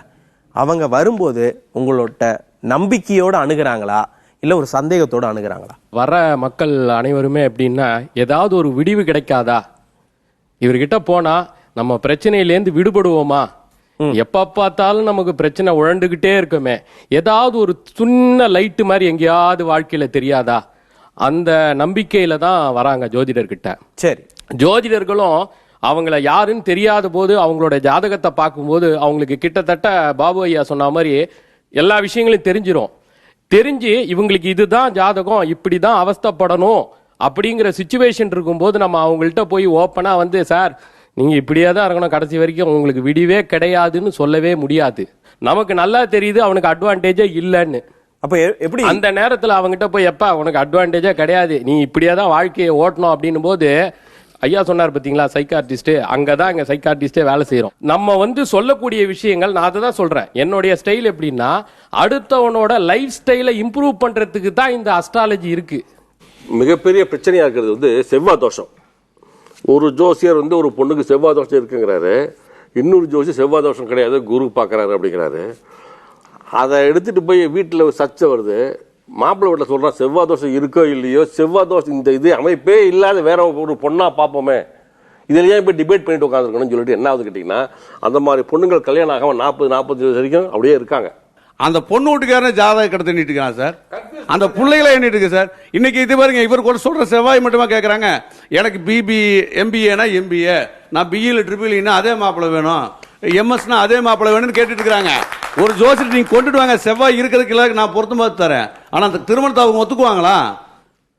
அவங்க வரும்போது உங்களோட நம்பிக்கையோட அணுகிறாங்களா இல்ல ஒரு சந்தேகத்தோட அணுகிறாங்களா? வர மக்கள் அனைவருமே எப்படின்னா, ஏதாவது ஒரு விடிவு கிடைக்காதா, இவர்கிட்ட போனா நம்ம பிரச்சனையிலேருந்து விடுபடுவோமா, எப்ப பார்த்தாலும் நமக்கு பிரச்சனை உழண்டுகிட்டே இருக்குமே, ஏதாவது ஒரு சின்ன லைட்டு மாதிரி எங்கேயாவது வாழ்க்கையில தெரியாதா, அந்த நம்பிக்கையில தான் வராங்க ஜோதிடர்கிட்ட. சரி. ஜோதிடர்களும் அவங்கள யாருன்னு தெரியாத போது அவங்களோட ஜாதகத்தை பார்க்கும்போது அவங்களுக்கு கிட்டத்தட்ட பாபு ஐயா சொன்ன மாதிரி எல்லா விஷயங்களையும் தெரிஞ்சிடும். தெரிஞ்சு இவங்களுக்கு இதுதான் ஜாதகம், இப்படிதான் அவஸ்தைப்படணும் அப்படிங்கிற சிச்சுவேஷன் இருக்கும்போது நம்ம அவங்கள்ட்ட போய் ஓப்பனா வந்து, சார் நீங்க இப்படியே தான் இருக்கணும், கடைசி வரைக்கும் உங்களுக்கு விடிவே கிடையாதுன்னு சொல்லவே முடியாது. நமக்கு நல்லா தெரியுது அவனுக்கு அட்வான்டேஜே இல்லைன்னு. அப்ப எப்படி அந்த நேரத்தில் அவங்ககிட்ட போய், எப்பா உனக்கு அட்வான்டேஜே கிடையாது, நீ இப்படியே தான் வாழ்க்கையை ஓட்டணும் அப்படின்னும் போது ஐயா சொன்னார் பார்த்தீங்களா சைக்கார்டிஸ்ட், அங்கதான் எங்க சைக்கார்டிஸ்டே வேலை செய்யறோம். நம்ம வந்து சொல்லக்கூடிய விஷயங்கள், நான் அதை தான் சொல்றேன், என்னுடைய ஸ்டைல் எப்படின்னா அடுத்தவனோட லைஃப் ஸ்டைலை இம்ப்ரூவ் பண்றதுக்கு தான் இந்த அஸ்ட்ராலஜி இருக்கு. மிகப்பெரிய பிரச்சனையா இருக்கிறது வந்து செவ்வாய் தோஷம். ஒரு ஜோசியர் வந்து ஒரு பொண்ணுக்கு செவ்வாய் தோஷம் இருக்குங்கிறாரு, இன்னொரு ஜோசி செவ்வாய் தோஷம் கிடையாது குரு பார்க்கறாரு அப்படிங்கிறாரு. அதை எடுத்துட்டு போய் வீட்டில் சர்ச்சை வருது. மாப்பிள்ளை வீட்டில் சொல்றான் செவ்வாய் தோஷம் இருக்கோ இல்லையோ, செவ்வாய் தோஷம் இந்த இது அமைப்பே இல்லாத வேற ஒரு பொண்ணா பார்ப்போமே, இதுல ஏன் போய் டிபேட் பண்ணிட்டு உட்காந்துருக்கணும்னு சொல்லிட்டு என்ன ஆகுது கேட்டீங்கன்னா, அந்த மாதிரி பொண்ணுங்கள் கல்யாணம் ஆகாம 40-45 வரைக்கும் அப்படியே இருக்காங்க. அந்த பொண்ணு வீட்டுக்காரன் ஜாதக கடத்த எண்ணிட்டு இருக்கான் சார், அந்த பிள்ளைகளை எண்ணிட்டு இருக்கு சார். இன்னைக்கு இது பாருங்க, இவர் கூட சொல்ற செவ்வாய் மட்டுமா கேட்கறாங்க. எனக்கு பிபி எம்பிஏனா எம்பிஏ, நான் பிஇல ட்ரிபிள்னா அதே மாப்பிள்ளை வேணும், எம்எஸ்னா அதே மாப்பிள்ளை வேணும்னு கேட்டுட்டு இருக்காங்க. ஒரு ஜோசியர் நீங்க கொண்டுட்டு வாங்க, செவ்வாய் இருக்கிறதுக்கு இல்லை நான் பொருத்தம் பார்த்து தரேன், ஆனா அந்த திருமணத்தை அவங்க ஒத்துக்குவாங்களா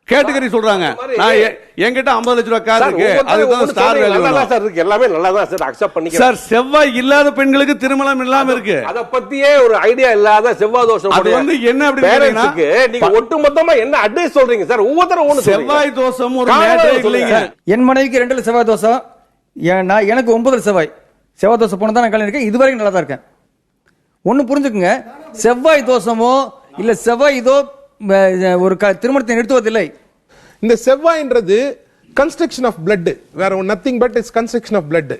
கேட்டகரி சொல்றாங்க. நான் என்கிட்ட 50 லட்சம் ரூபாய் கார் இருக்கு, அதுதான் ஸ்டார் வேல்யூ இருக்கு, எல்லாமே நல்லா தான் சார் அக்செப்ட் பண்ணிக்கிறேன் சார். செவ்வாய் இல்லாத பெண்களுக்கு திருமணம் இல்லாம இருக்கு, அத பத்தியே ஒரு ஐடியா இல்லாத செவ்வாய் தோஷம் அது வந்து என்ன அப்படி பேரண்ட்ஸ்க்கு நீங்க ஒட்டுமொத்தமா என்ன அட்வைஸ் சொல்றீங்க சார்? ஒவ்வொருத்தரும் ஒண்ணு செவ்வாய் தோஷம் ஒரு மேட்டரே இல்லைங்க. என் மனைவிக்கு 2 செவ்வாய் தோஷம், நான் எனக்கு 9 செவ்வாய் தோசை போன தான் நான் கல்யாணம் இருக்கேன், இது வரைக்கும் நல்லா தான் இருக்கேன். ஒண்ணு புரிஞ்சுக்குங்க, செவ்வாய் தோஷமோ இல்ல செவ்வாய் இதோ ஒரு திருமணத்தை நிறுத்துவதில்லை. இந்த செவ்வாய்ன்றது கன்ஸ்ட்ரக்ஷன் ஆஃப் பிளட், வேற nothing but is construction of blood.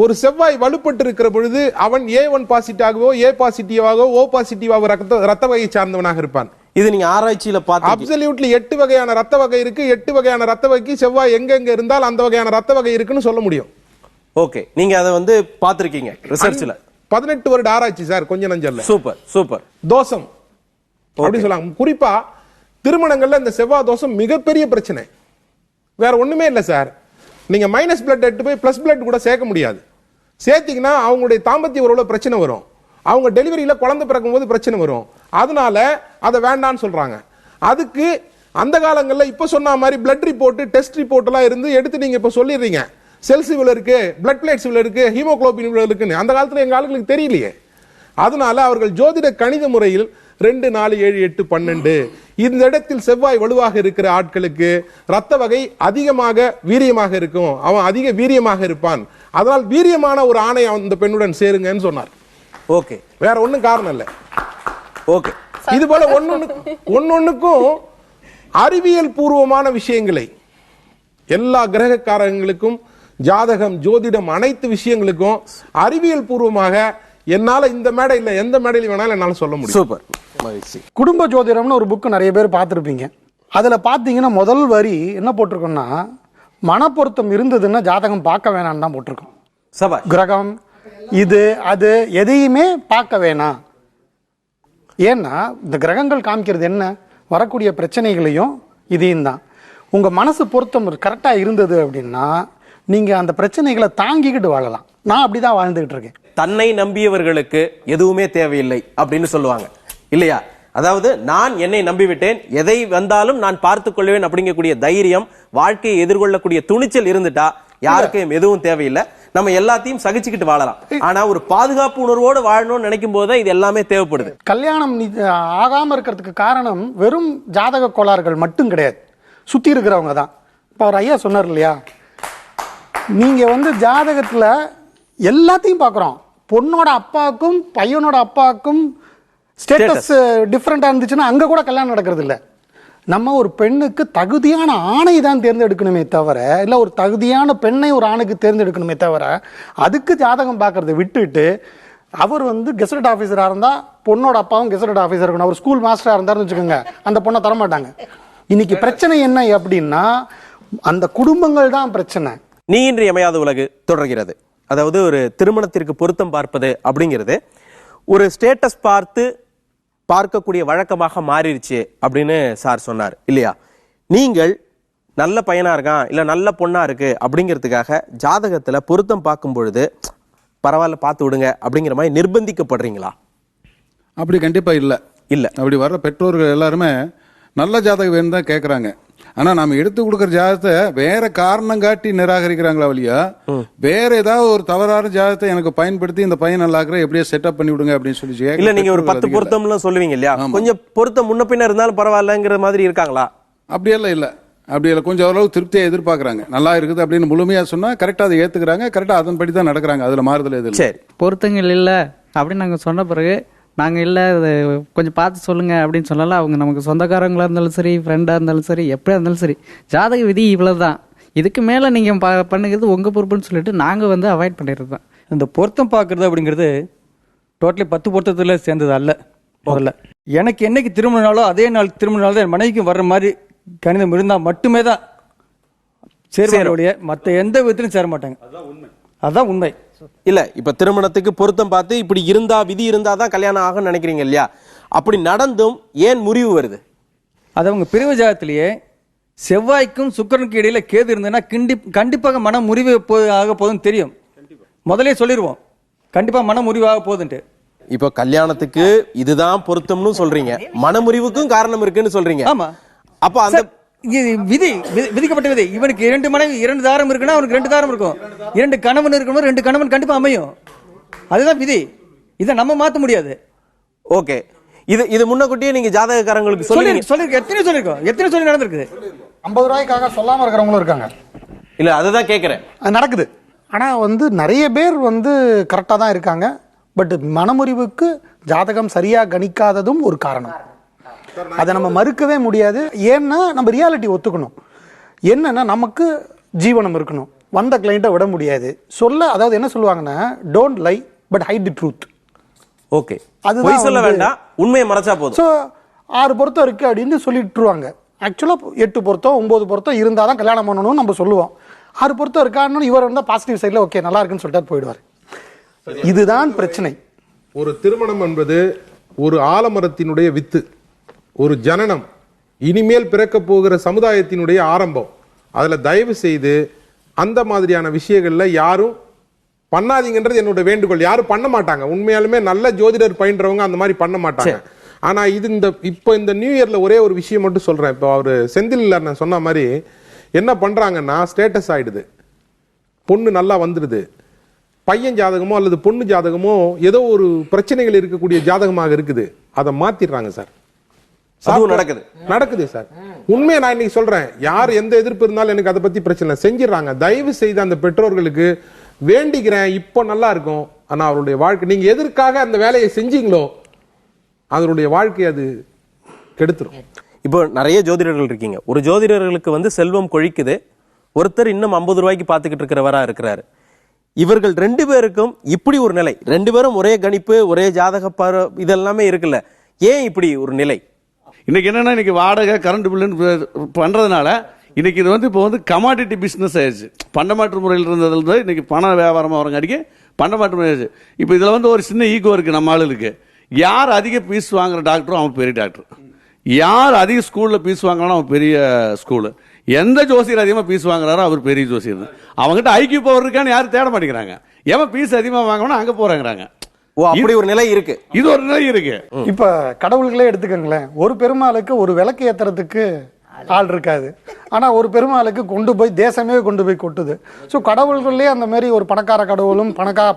ஒரு செவ்வாய் வலுப்பட்டு இருக்கிற பொழுது அவன் A1 பாசிட்டிவாகவோ A பாசிட்டிவாகவோ O பாசிட்டிவாகவோ ரத்த வகையை சார்ந்தவனாக இருப்பான். இது நீங்க ஆராய்ச்சியில பார்த்து அப்சல்யூட்லி 8 வகையான ரத்த வகை இருக்கு. 8 வகையான ரத்த வகைக்கு செவ்வாய் எங்க இருந்தால் அந்த வகையான ரத்த வகை இருக்குன்னு சொல்ல முடியும். ஓகே, நீங்க அதை வந்து பாத்திருக்கீங்க ரிசர்ச்ல. 18 வருட ஆராய்ச்சி சார், கொஞ்சம் நஞ்சல்ல. Super super. தோஷம் அப்படி சொல்லலாம். குறிப்பா திருமணங்கள்ல இந்த செவ்வாய் தோஷம் மிகப்பெரிய பிரச்சனை. வேற ஒண்ணுமே இல்ல சார், நீங்க மைனஸ் பிளட் எடுத்து போய் பிளஸ் பிளட் கூட சேர்க்க முடியாது. சேர்த்தீங்கன்னா அவங்களுடைய தாம்பத்திய உறவுல பிரச்சனை வரும், அவங்க டெலிவரியில குழந்தை பிறக்கும் போது பிரச்சனை வரும். அதனால அதை வேண்டான்னு சொல்றாங்க. அதுக்கு அந்த காலங்கள்ல இப்ப சொன்ன மாதிரி பிளட் ரிப்போர்ட் டெஸ்ட் ரிப்போர்ட் எல்லாம் இருந்து எடுத்து நீங்க இப்ப சொல்லிடுறீங்க செல்ஸ் இவ்வளவு இருக்கு, பிளட் பிளேட்ஸ் இவ்வளவு இருக்கு, ஹீமோகுளோபின் இவ்வளவு இருக்குன்னு. அந்த காலத்துல எங்க ஆளுங்களுக்கு தெரியலையே. அதனால அவர்கள் ஜோதிட கணித முறையில் 2, 4, 7, 8, 12 இந்த இடத்தில் செவ்வாய் வலுவாக இருக்கிற ஆட்களுக்கு ரத்த வகை அதிகமாக வீரியமாக இருக்கும், அவன் அதிக வீரியமாக இருப்பான், அதனால் வீரியமான ஒரு ஆணை அந்த பெண்ணுடன் சேருங்கன்னு சொன்னார். ஓகே, வேற ஒண்ணும் காரணம் இல்ல. ஓகே, இது போல ஒன்னொன்னுக்கும் அறிவியல் பூர்வமான விஷயங்களை எல்லா கிரகக்காரங்களுக்கும் ஜாதகம் ஜோதிடம் அனைத்து விஷயங்களுக்கும் அறிவியல் பூர்வமாக என்னால இந்த மேடை இல்ல எந்த மேடையில் வேணாலும் என்னால சொல்ல முடியும். சூப்பர். குடும்ப ஜோதிடம்னு ஒரு புக்கு நிறைய பேர் பார்த்துருப்பீங்க. அதுல பாத்தீங்கன்னா முதல் வரி என்ன போட்டிருக்கோம்னா, மனப்பொருத்தம் இருந்ததுன்னா ஜாதகம் பார்க்க வேணாம்னு தான் போட்டிருக்கோம். கிரகம் இது அது எதையுமே பார்க்க வேணாம். ஏன்னா இந்த கிரகங்கள் காமிக்கிறது என்ன, வரக்கூடிய பிரச்சனைகளையும் இதையும் தான். உங்க மனசு பொருத்தம் கரெக்டா இருந்தது அப்படின்னா நீங்க அந்த பிரச்சனைகளை தாங்கிக்கிட்டு வாழலாம். நான் அப்படிதான் வாழ்ந்துகிட்டு இருக்கேன். தன்னை நம்பியவர்களுக்கு எதுவுமே தேவையில்லை அப்படின்னு சொல்லுவாங்க இல்லையா? அதாவது நான் என்னை நம்பிவிட்டேன், எதை வந்தாலும் நான் பார்த்துக் கொள்வேன் அப்படிங்கக்கூடிய தைரியம், வாழ்க்கையை எதிர்கொள்ளக்கூடிய துணிச்சல் இருந்துட்டா யாருக்கும் எதுவும் தேவையில்லை, நம்ம எல்லாத்தையும் சகிச்சுக்கிட்டு வாழலாம். ஆனா ஒரு பாதுகாப்பு உணர்வோடு வாழணும்னு நினைக்கும் போது இது எல்லாமே தேவைப்படுது. கல்யாணம் ஆகாம இருக்கிறதுக்கு காரணம் வெறும் ஜாதக கோளாறுகள் மட்டும் கிடையாது, சுத்தி இருக்கிறவங்க தான். இப்ப அவர் ஐயா சொன்னார் இல்லையா, நீங்க வந்து ஜாதகத்துல எல்லாத்தையும் பார்க்குறோம். பொண்ணோட அப்பாவுக்கும் பையனோட அப்பாவுக்கும் ஸ்டேட்டஸ் டிஃப்ரெண்டா இருந்துச்சுன்னா அங்க கூட கல்யாணம் நடக்கிறது இல்லை. நம்ம ஒரு பெண்ணுக்கு தகுதியான ஆணை தான் தேர்ந்தெடுக்கணுமே தவிர, இல்ல ஒரு தகுதியான பெண்ணை ஒரு ஆணுக்கு தேர்ந்தெடுக்கணுமே தவிர அதுக்கு ஜாதகம் பார்க்கறதை விட்டுட்டு அவர் வந்து கெசட் ஆபீசரா இருந்தா பொண்ணோட அப்பாவும் கெசட் ஆபீசர் இருக்கணும், அவர் ஸ்கூல் மாஸ்டரா இருந்தாருன்னு வச்சுக்கோங்க, அந்த பொண்ணை தரமாட்டாங்க. இன்னைக்கு பிரச்சனை என்ன அப்படின்னா அந்த குடும்பங்கள் தான் பிரச்சனை. நீ இன்றி அமையாத உலகு தொடர்கிறது. அதாவது ஒரு திருமணத்திற்கு பொருத்தம் பார்ப்பது அப்படிங்கிறது ஒரு ஸ்டேட்டஸ் பார்த்து பார்க்கக்கூடிய வழக்கமாக மாறிடுச்சு அப்படின்னு சார் சொன்னார் இல்லையா? நீங்கள் நல்ல பையனா இருக்கான் இல்ல நல்ல பொண்ணா இருக்கு அப்படிங்கிறதுக்காக ஜாதகத்துல பொருத்தம் பார்க்கும் பொழுது பரவாயில்ல பார்த்து விடுங்க அப்படிங்கிற மாதிரி நிர்பந்திக்கப்படுறீங்களா? அப்படி கண்டிப்பா இல்ல. அப்படி வர்ற பெற்றோர்கள் எல்லாருமே நல்ல ஜாதகம் வேணும் தான் கேட்கறாங்க. ஆனா நாம எடுத்து கொடுக்கற ஜாதகத்தை வேற காரணம் காட்டி நிராகரிக்கிறாங்களா வழியா, வேற ஏதாவது ஒரு தவறான ஜாதகத்தை எனக்கு பயன்படுத்தி இந்த பையன் நல்லா இருக்கிற எப்படியே செட்டப் பண்ணி விடுங்க அப்படின்னு சொல்லி இல்ல நீங்க ஒரு 10 பொருத்தம்லாம் சொல்லுவீங்க இல்லையா, கொஞ்சம் பொருத்தம் முன்ன பின்ன இருந்தாலும் பரவாயில்லங்கிற மாதிரி இருக்காங்களா? அப்படியெல்லாம் இல்ல. அப்படி இல்லை கொஞ்சம் ஓரளவு திருப்தியை எதிர்பார்க்குறாங்க. நல்லா இருக்குது அப்படின்னு முழுமையாக சொன்னால் கரெக்டாக அதை ஏற்றுக்கிறாங்க, கரெக்டாக அதன்படி தான் நடக்கிறாங்க. அதில் மாறுதல் எது இல்லை. பொருத்தங்கள் இல்லை அப்படின்னு நாங்கள் சொன்ன பிறகு நாங்கள் இல்லை அது கொஞ்சம் பார்த்து சொல்லுங்க அப்படின்னு சொல்லலாம். அவங்க நமக்கு சொந்தக்காரங்களாக இருந்தாலும் சரி, ஃப்ரெண்டாக இருந்தாலும் சரி, எப்படியா இருந்தாலும் சரி, ஜாதக விதி இவ்வளவுதான், இதுக்கு மேலே நீங்கள் பண்ணுகிறது உங்கள் பொறுப்புன்னு சொல்லிட்டு நாங்கள் வந்து அவாய்ட் பண்ணிடுறது தான். இந்த பொருத்தம் பார்க்கறது அப்படிங்கிறது டோட்டலி 10 பொருத்தத்தில் சேர்ந்தது அல்ல. முதல்ல எனக்கு என்னைக்கு திருமண நாளோ அதே நாள் திருமண நாள் தான் என் மனைவிக்கு வர்ற மாதிரி கணிதம் இருந்தால் மட்டுமே தான் சேருவாங்க, மற்ற எந்த விதத்திலும் சேர மாட்டாங்க. அதுதான் உண்மை. இல்ல இப்ப திருமணத்துக்கு பொருத்தம் பார்த்து இப்படி இருந்தா விதி இருந்தா தான் கல்யாணம் ஆகும் நினைக்கிறீங்க இல்லையா? அப்படி நடந்தும் ஏன் முறிவு வருது? அது அவங்க பிரிவு ஜாதத்திலேயே செவ்வாய்க்கும் சுக்கிரனுக்கு இடையில கேது இருந்ததுன்னா கண்டிப்பாக மன முறிவு ஆக போகுதுன்னு தெரியும். முதலே சொல்லிடுவோம் கண்டிப்பா மன முறிவாக போகுதுன்ட்டு. இப்போ கல்யாணத்துக்கு இதுதான் பொருத்தம்னு சொல்றீங்க, மனமுறிவுக்கும் காரணம் இருக்குன்னு சொல்றீங்க. ஆமா. அப்ப அந்த விதி விதிக்கப்பட்ட விதி. இவனுக்கு 2 மனைவி 2 தாரம் இருக்குன்னா அவனுக்கு 2 தாரம் இருக்கும். 2 கணவன் இருக்கணும், 2 கணவன் கண்டிப்பா அமையும். அதுதான் விதி. இதை நம்ம மாத்த முடியாது. ஓகே, இது முன்னக்கூட்டியே நீங்க ஜாதகக்காரங்களுக்கு சொல்லிருக்கோம். எத்தனை சொல்லி நடந்திருக்கு. 50 ரூபாய்க்காக சொல்லாம இருக்கிறவங்களும் இருக்காங்க. இல்ல அதுதான் கேட்கிறேன். அது நடக்குது. ஆனா வந்து நிறைய பேர் வந்து கரெக்டா தான் இருக்காங்க. பட் மனமுறிவுக்கு ஜாதகம் சரியா கணிக்காததும் ஒரு காரணம். அதை நம்ம மறுக்கவே முடியாது. ஏன்னா நம்ம ரியாலிட்டி ஒத்துக்கணும். என்னன்னா நமக்கு ஜீவனம் இருக்கணும். வந்த கிளைண்ட்டை விட முடியாது. அதாவது என்ன சொல்லுவாங்கன்னா, don't lie but hide the truth. Okay, அது சொல்ல வேண்டாம், உண்மையை மறைச்சா போதும். ஸோ 6 பொருத்தம் இருக்கு அப்படின்னு சொல்லிட்டுருவாங்க. ஆக்சுவலா 8 பொருத்தம் 9 பொருத்தம் இருந்தாதான் கல்யாணம் பண்ணணும்னு நம்ம சொல்லுவோம். 6 பொருத்தம் இருக்கான்னு இவர் இருந்தா பாசிட்டிவ் சைட்ல ஓகே நல்லா இருக்குன்னு சொல்லிட்டு போயிடுவார். இதுதான் பிரச்சனை. ஒரு திருமணம் என்பது ஒரு ஆலமரத்தினுடைய வித்து, ஒரு ஜனனம், இனிமேல் பிறக்க போகிற சமுதாயத்தினுடைய ஆரம்பம். அதுல தயவு செய்து அந்த மாதிரியான விஷயங்கள்ல யாரும் பண்ணாதீங்கன்றது என்னோட வேண்டுகோள். யாரும் பண்ண மாட்டாங்க. உண்மையாலுமே நல்ல ஜோதிடர் பயின்றவங்க அந்த மாதிரி பண்ண மாட்டாங்க. ஆனா இது இப்போ இந்த நியூ இயர்ல ஒரே ஒரு விஷயம் மட்டும் சொல்றேன். இப்போ அவரு செந்தில் நான் சொன்ன மாதிரி என்ன பண்றாங்கன்னா, ஸ்டேட்டஸ் ஆயிடுது, பொண்ணு நல்லா வந்துடுது, பையன் ஜாதகமோ அல்லது பொண்ணு ஜாதகமோ ஏதோ ஒரு பிரச்சனைகள் இருக்கக்கூடிய ஜாதகமாக இருக்குது, அதை மாத்திடுறாங்க சார். நடக்குது சார். உண்மையை நான் இன்னைக்கு சொல்றேன். யார் எந்த எதிர்ப்பு இருந்தாலும் எனக்கு அதை பத்தி பிரச்சனை செஞ்சிடறாங்க. தயவு செய்து அந்த பெற்றோர்களுக்கு வேண்டிக்கிறேன், இப்போ நல்லா இருக்கும். ஆனா அவருடைய வாழ்க்கை நீங்க எதற்காக அந்த வேலையை செஞ்சீங்களோ அதனுடைய வாழ்க்கை அது கெடுத்துரும். இப்போ நிறைய ஜோதிடர்கள் இருக்கீங்க. ஒரு ஜோதிடர்களுக்கு வந்து செல்வம் கொழிக்குது, ஒருத்தர் இன்னும் 50 ரூபாய்க்கு பார்த்துக்கிட்டு இருக்கிறவரா இருக்கிறாரு. இவர்கள் 2 பேருக்கும் இப்படி ஒரு நிலை, 2 பேரும் ஒரே கணிப்பு, ஒரே ஜாதக இதெல்லாமே இருக்குல்ல, ஏன் இப்படி ஒரு நிலை? இன்னைக்கு என்னன்னா, இன்னைக்கு வாடகை கரண்ட் பில்லுன்னு பண்றதுனால இன்னைக்கு இது வந்து இப்போ வந்து கமாடிட்டி பிஸ்னஸ் ஆயிடுச்சு. பண்டமாற்று முறையில் இருந்ததுல இன்னைக்கு பண வியாபாரமாக வரங்காடிக்கு பண்டமாற்று முறை ஆயிடுச்சு. இப்போ இதில் வந்து ஒரு சின்ன ஈகோ இருக்கு நம்ம ஆளுக்கு. யார் அதிக பீஸ் வாங்குற டாக்டரும் அவன் பெரிய டாக்டர், யார் அதிக ஸ்கூலில் பீஸ் வாங்கினாலும் அவன் பெரிய ஸ்கூலு, எந்த ஜோசியர் அதிகமாக பீஸ் வாங்குறாரோ அவர் பெரிய ஜோசியர். அவங்ககிட்ட ஐக்கிய பவர் இருக்கான்னு யாரும் தேட மாட்டேங்கிறாங்க. எவன் பீஸ் அதிகமாக வாங்கணும் அங்கே போறாங்கிறாங்க. அப்படி ஒரு நிலை இருக்கு. இது ஒரு நிலை இருக்கு. இப்ப கடவுள்களே எடுத்துக்கங்களேன். ஒரு பெருமாளுக்கு ஒரு விளக்கு ஏத்துறதுக்கு ஆள் இருக்காது. ஆனா ஒரு பெருமாளுக்கு கொண்டு போய் தேசமே கொண்டு போய் கொட்டுது. ஸோ கடவுள்களே அந்த மாதிரி ஒரு பணக்கார கடவுளும்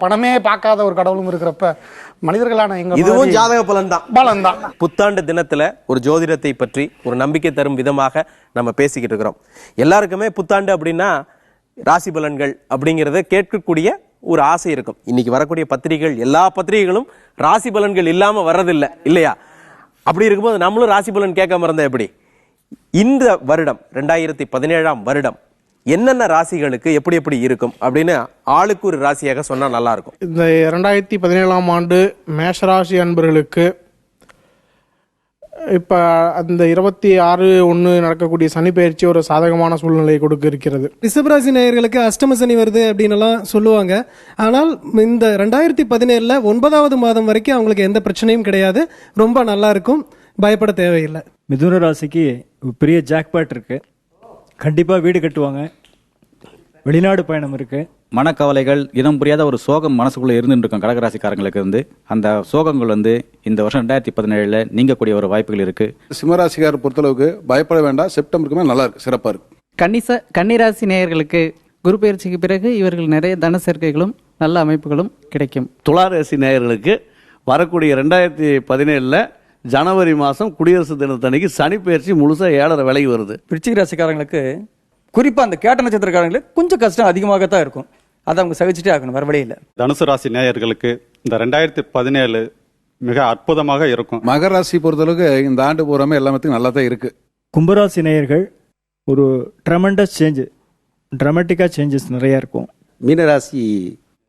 பணமே பார்க்காத ஒரு கடவுளும் இருக்கிறப்ப மனிதர்களான எங்க இதுவும் ஜாதக பலன் தான். புத்தாண்டு தினத்துல ஒரு ஜோதிடத்தை பற்றி ஒரு நம்பிக்கை தரும் விதமாக நம்ம பேசிக்கிட்டு இருக்கிறோம். எல்லாருக்குமே புத்தாண்டு அப்படின்னா ராசி பலன்கள் அப்படிங்கறத கேட்கக்கூடிய ஒரு ஆசை இருக்கும். இன்னைக்கு வரக்கூடிய பத்திரிகைகள், எல்லா பத்திரிகைகளும் ராசி பலன்கள் இல்லாம வர்றதில்லை இல்லையா? அப்படி இருக்கும்போது நம்மளும் ராசி பலன் கேட்காம இருந்தா எப்படி? இந்த வருடம் 2017ஆம் வருடம் என்னென்ன ராசிகளுக்கு எப்படி எப்படி இருக்கும் அப்படின்னு ஆளுக்கு ஒரு ராசியாக சொன்னா நல்லா இருக்கும். இந்த 2017ஆம் ஆண்டு மேஷராசி அன்பர்களுக்கு இப்ப அந்த 26/1 நடக்கக்கூடிய சனி பயிற்சி ஒரு சாதகமான சூழ்நிலையை கொடுக்க இருக்கிறது. ரிஷபராசி நேயர்களுக்கு அஷ்டம சனி வருது அப்படின்னு எல்லாம் சொல்லுவாங்க. ஆனால் இந்த 2017ல 9வது மாதம் வரைக்கும் அவங்களுக்கு எந்த பிரச்சனையும் கிடையாது. ரொம்ப நல்லா இருக்கும், பயப்பட தேவையில்லை. மிதுன ராசிக்கு பெரிய ஜாக்பாட் இருக்கு. கண்டிப்பா வீடு கட்டுவாங்க. வெளிநாடு பயணம் இருக்கு. மனக்கவலைகள், இனம் புரியாத ஒரு சோகம் மனசுக்குள்ள இருந்துட்டு இருக்கும் கடகராசிக்காரங்களுக்கு. வந்து அந்த சோகங்கள் வந்து இந்த வருஷம் 2017ல நீங்கக்கூடிய ஒரு வாய்ப்புகள் இருக்கு. சிம்மராசிக்கார பொறுத்தளவுக்கு பயப்பட வேண்டாம். செப்டம்பருக்குமே நல்லா இருக்கு, சிறப்பா இருக்கு. கன்னிராசி நேயர்களுக்கு குரு பயிற்சிக்கு பிறகு இவர்கள் நிறைய தன சேர்க்கைகளும் நல்ல அமைப்புகளும் கிடைக்கும். துளாராசி நேயர்களுக்கு வரக்கூடிய 2017ல ஜனவரி மாதம் குடியரசு தினத்தன்னைக்கு சனி பயிற்சி முழுசாக 7.5 விலைக்கு வருது. விருச்சிக ராசிக்காரங்களுக்கு குறிப்பாக அந்த கேட்ட நட்சத்திரக்காரங்களுக்கு கொஞ்சம் கஷ்டம் அதிகமாகத்தான் இருக்கும். அதை அவங்க சகிச்சுட்டே ஆகணும், வேற வழி இல்லை. தனுசு ராசி நேயர்களுக்கு இந்த 2017 மிக அற்புதமாக இருக்கும். மகர ராசி பொறுத்தளவுக்கு இந்த ஆண்டு பூராமே எல்லாத்துக்கும் நல்லா தான் இருக்கு. கும்பராசி நேயர்கள் ஒரு ட்ரெமெண்டஸ் சேஞ்சு, ட்ராமட்டிக்காக சேஞ்சஸ் நிறையா இருக்கும். மீனராசி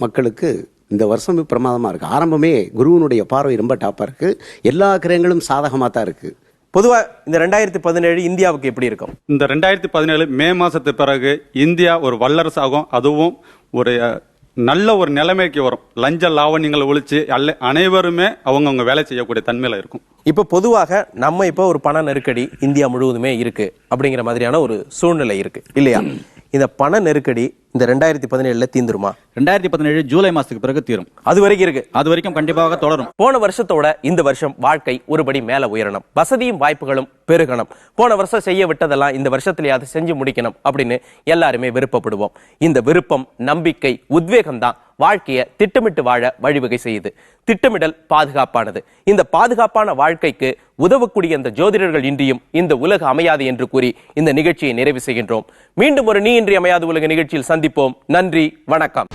மக்களுக்கு இந்த வருஷம் பிரமாதமாக இருக்குது. ஆரம்பமே குருவினுடைய பார்வை ரொம்ப டாப்பாக இருக்குது. எல்லா கிரகங்களும் சாதகமாக தான் இருக்குது. பொதுவா இந்த 2017 இந்தியாவுக்கு எப்படி இருக்கும்? இந்த 2017 மே மாசத்துக்கு பிறகு இந்தியா ஒரு வல்லரசு ஆகும். அதுவும் ஒரு நல்ல ஒரு நிலைமைக்கு வரும். லஞ்ச லாவண்யங்களை ஒழிச்சு அனைவருமே அவங்கவுங்க வேலை செய்யக்கூடிய தன்மையில இருக்கும். இப்ப பொதுவாக நம்ம இப்ப ஒரு பண நெருக்கடி இந்தியா முழுவதுமே இருக்கு அப்படிங்கிற மாதிரியான ஒரு சூழ்நிலை இருக்கு இல்லையா? இந்த பண நெருக்கடி இந்த 2017 தீந்துருமா? 2017 ஜூலை மாசத்துக்கு பிறகு தீரும். அது வரைக்கும் இருக்கு. அது வரைக்கும் கண்டிப்பாக தொடரும். போன வருஷத்தோட இந்த வருஷம் வாழ்க்கை ஒருபடி மேல உயரணும், வசதியும் வாய்ப்புகளும் பெருகணும். போன வருஷம் செய்ய விட்டதெல்லாம் இந்த வருஷத்துலயாவது செஞ்சு முடிக்கணும் அப்படின்னு எல்லாருமே விருப்பப்படுவோம். இந்த விருப்பம், நம்பிக்கை, உத்வேகம் தான் வாழ்க்கையை திட்டமிட்டு வாழ வழிவகை செய்யுது. திட்டமிடல் பாதுகாப்பானது. இந்த பாதுகாப்பான வாழ்க்கைக்கு உதவக்கூடிய இந்த ஜோதிடர்கள் இன்றியும் இந்த உலக அமையாது என்று கூறி இந்த நிகழ்ச்சியை நிறைவு செய்கின்றோம். மீண்டும் ஒரு நீ இன்றி அமையாது உலக நிகழ்ச்சியில் சந்திப்போம். நன்றி, வணக்கம்.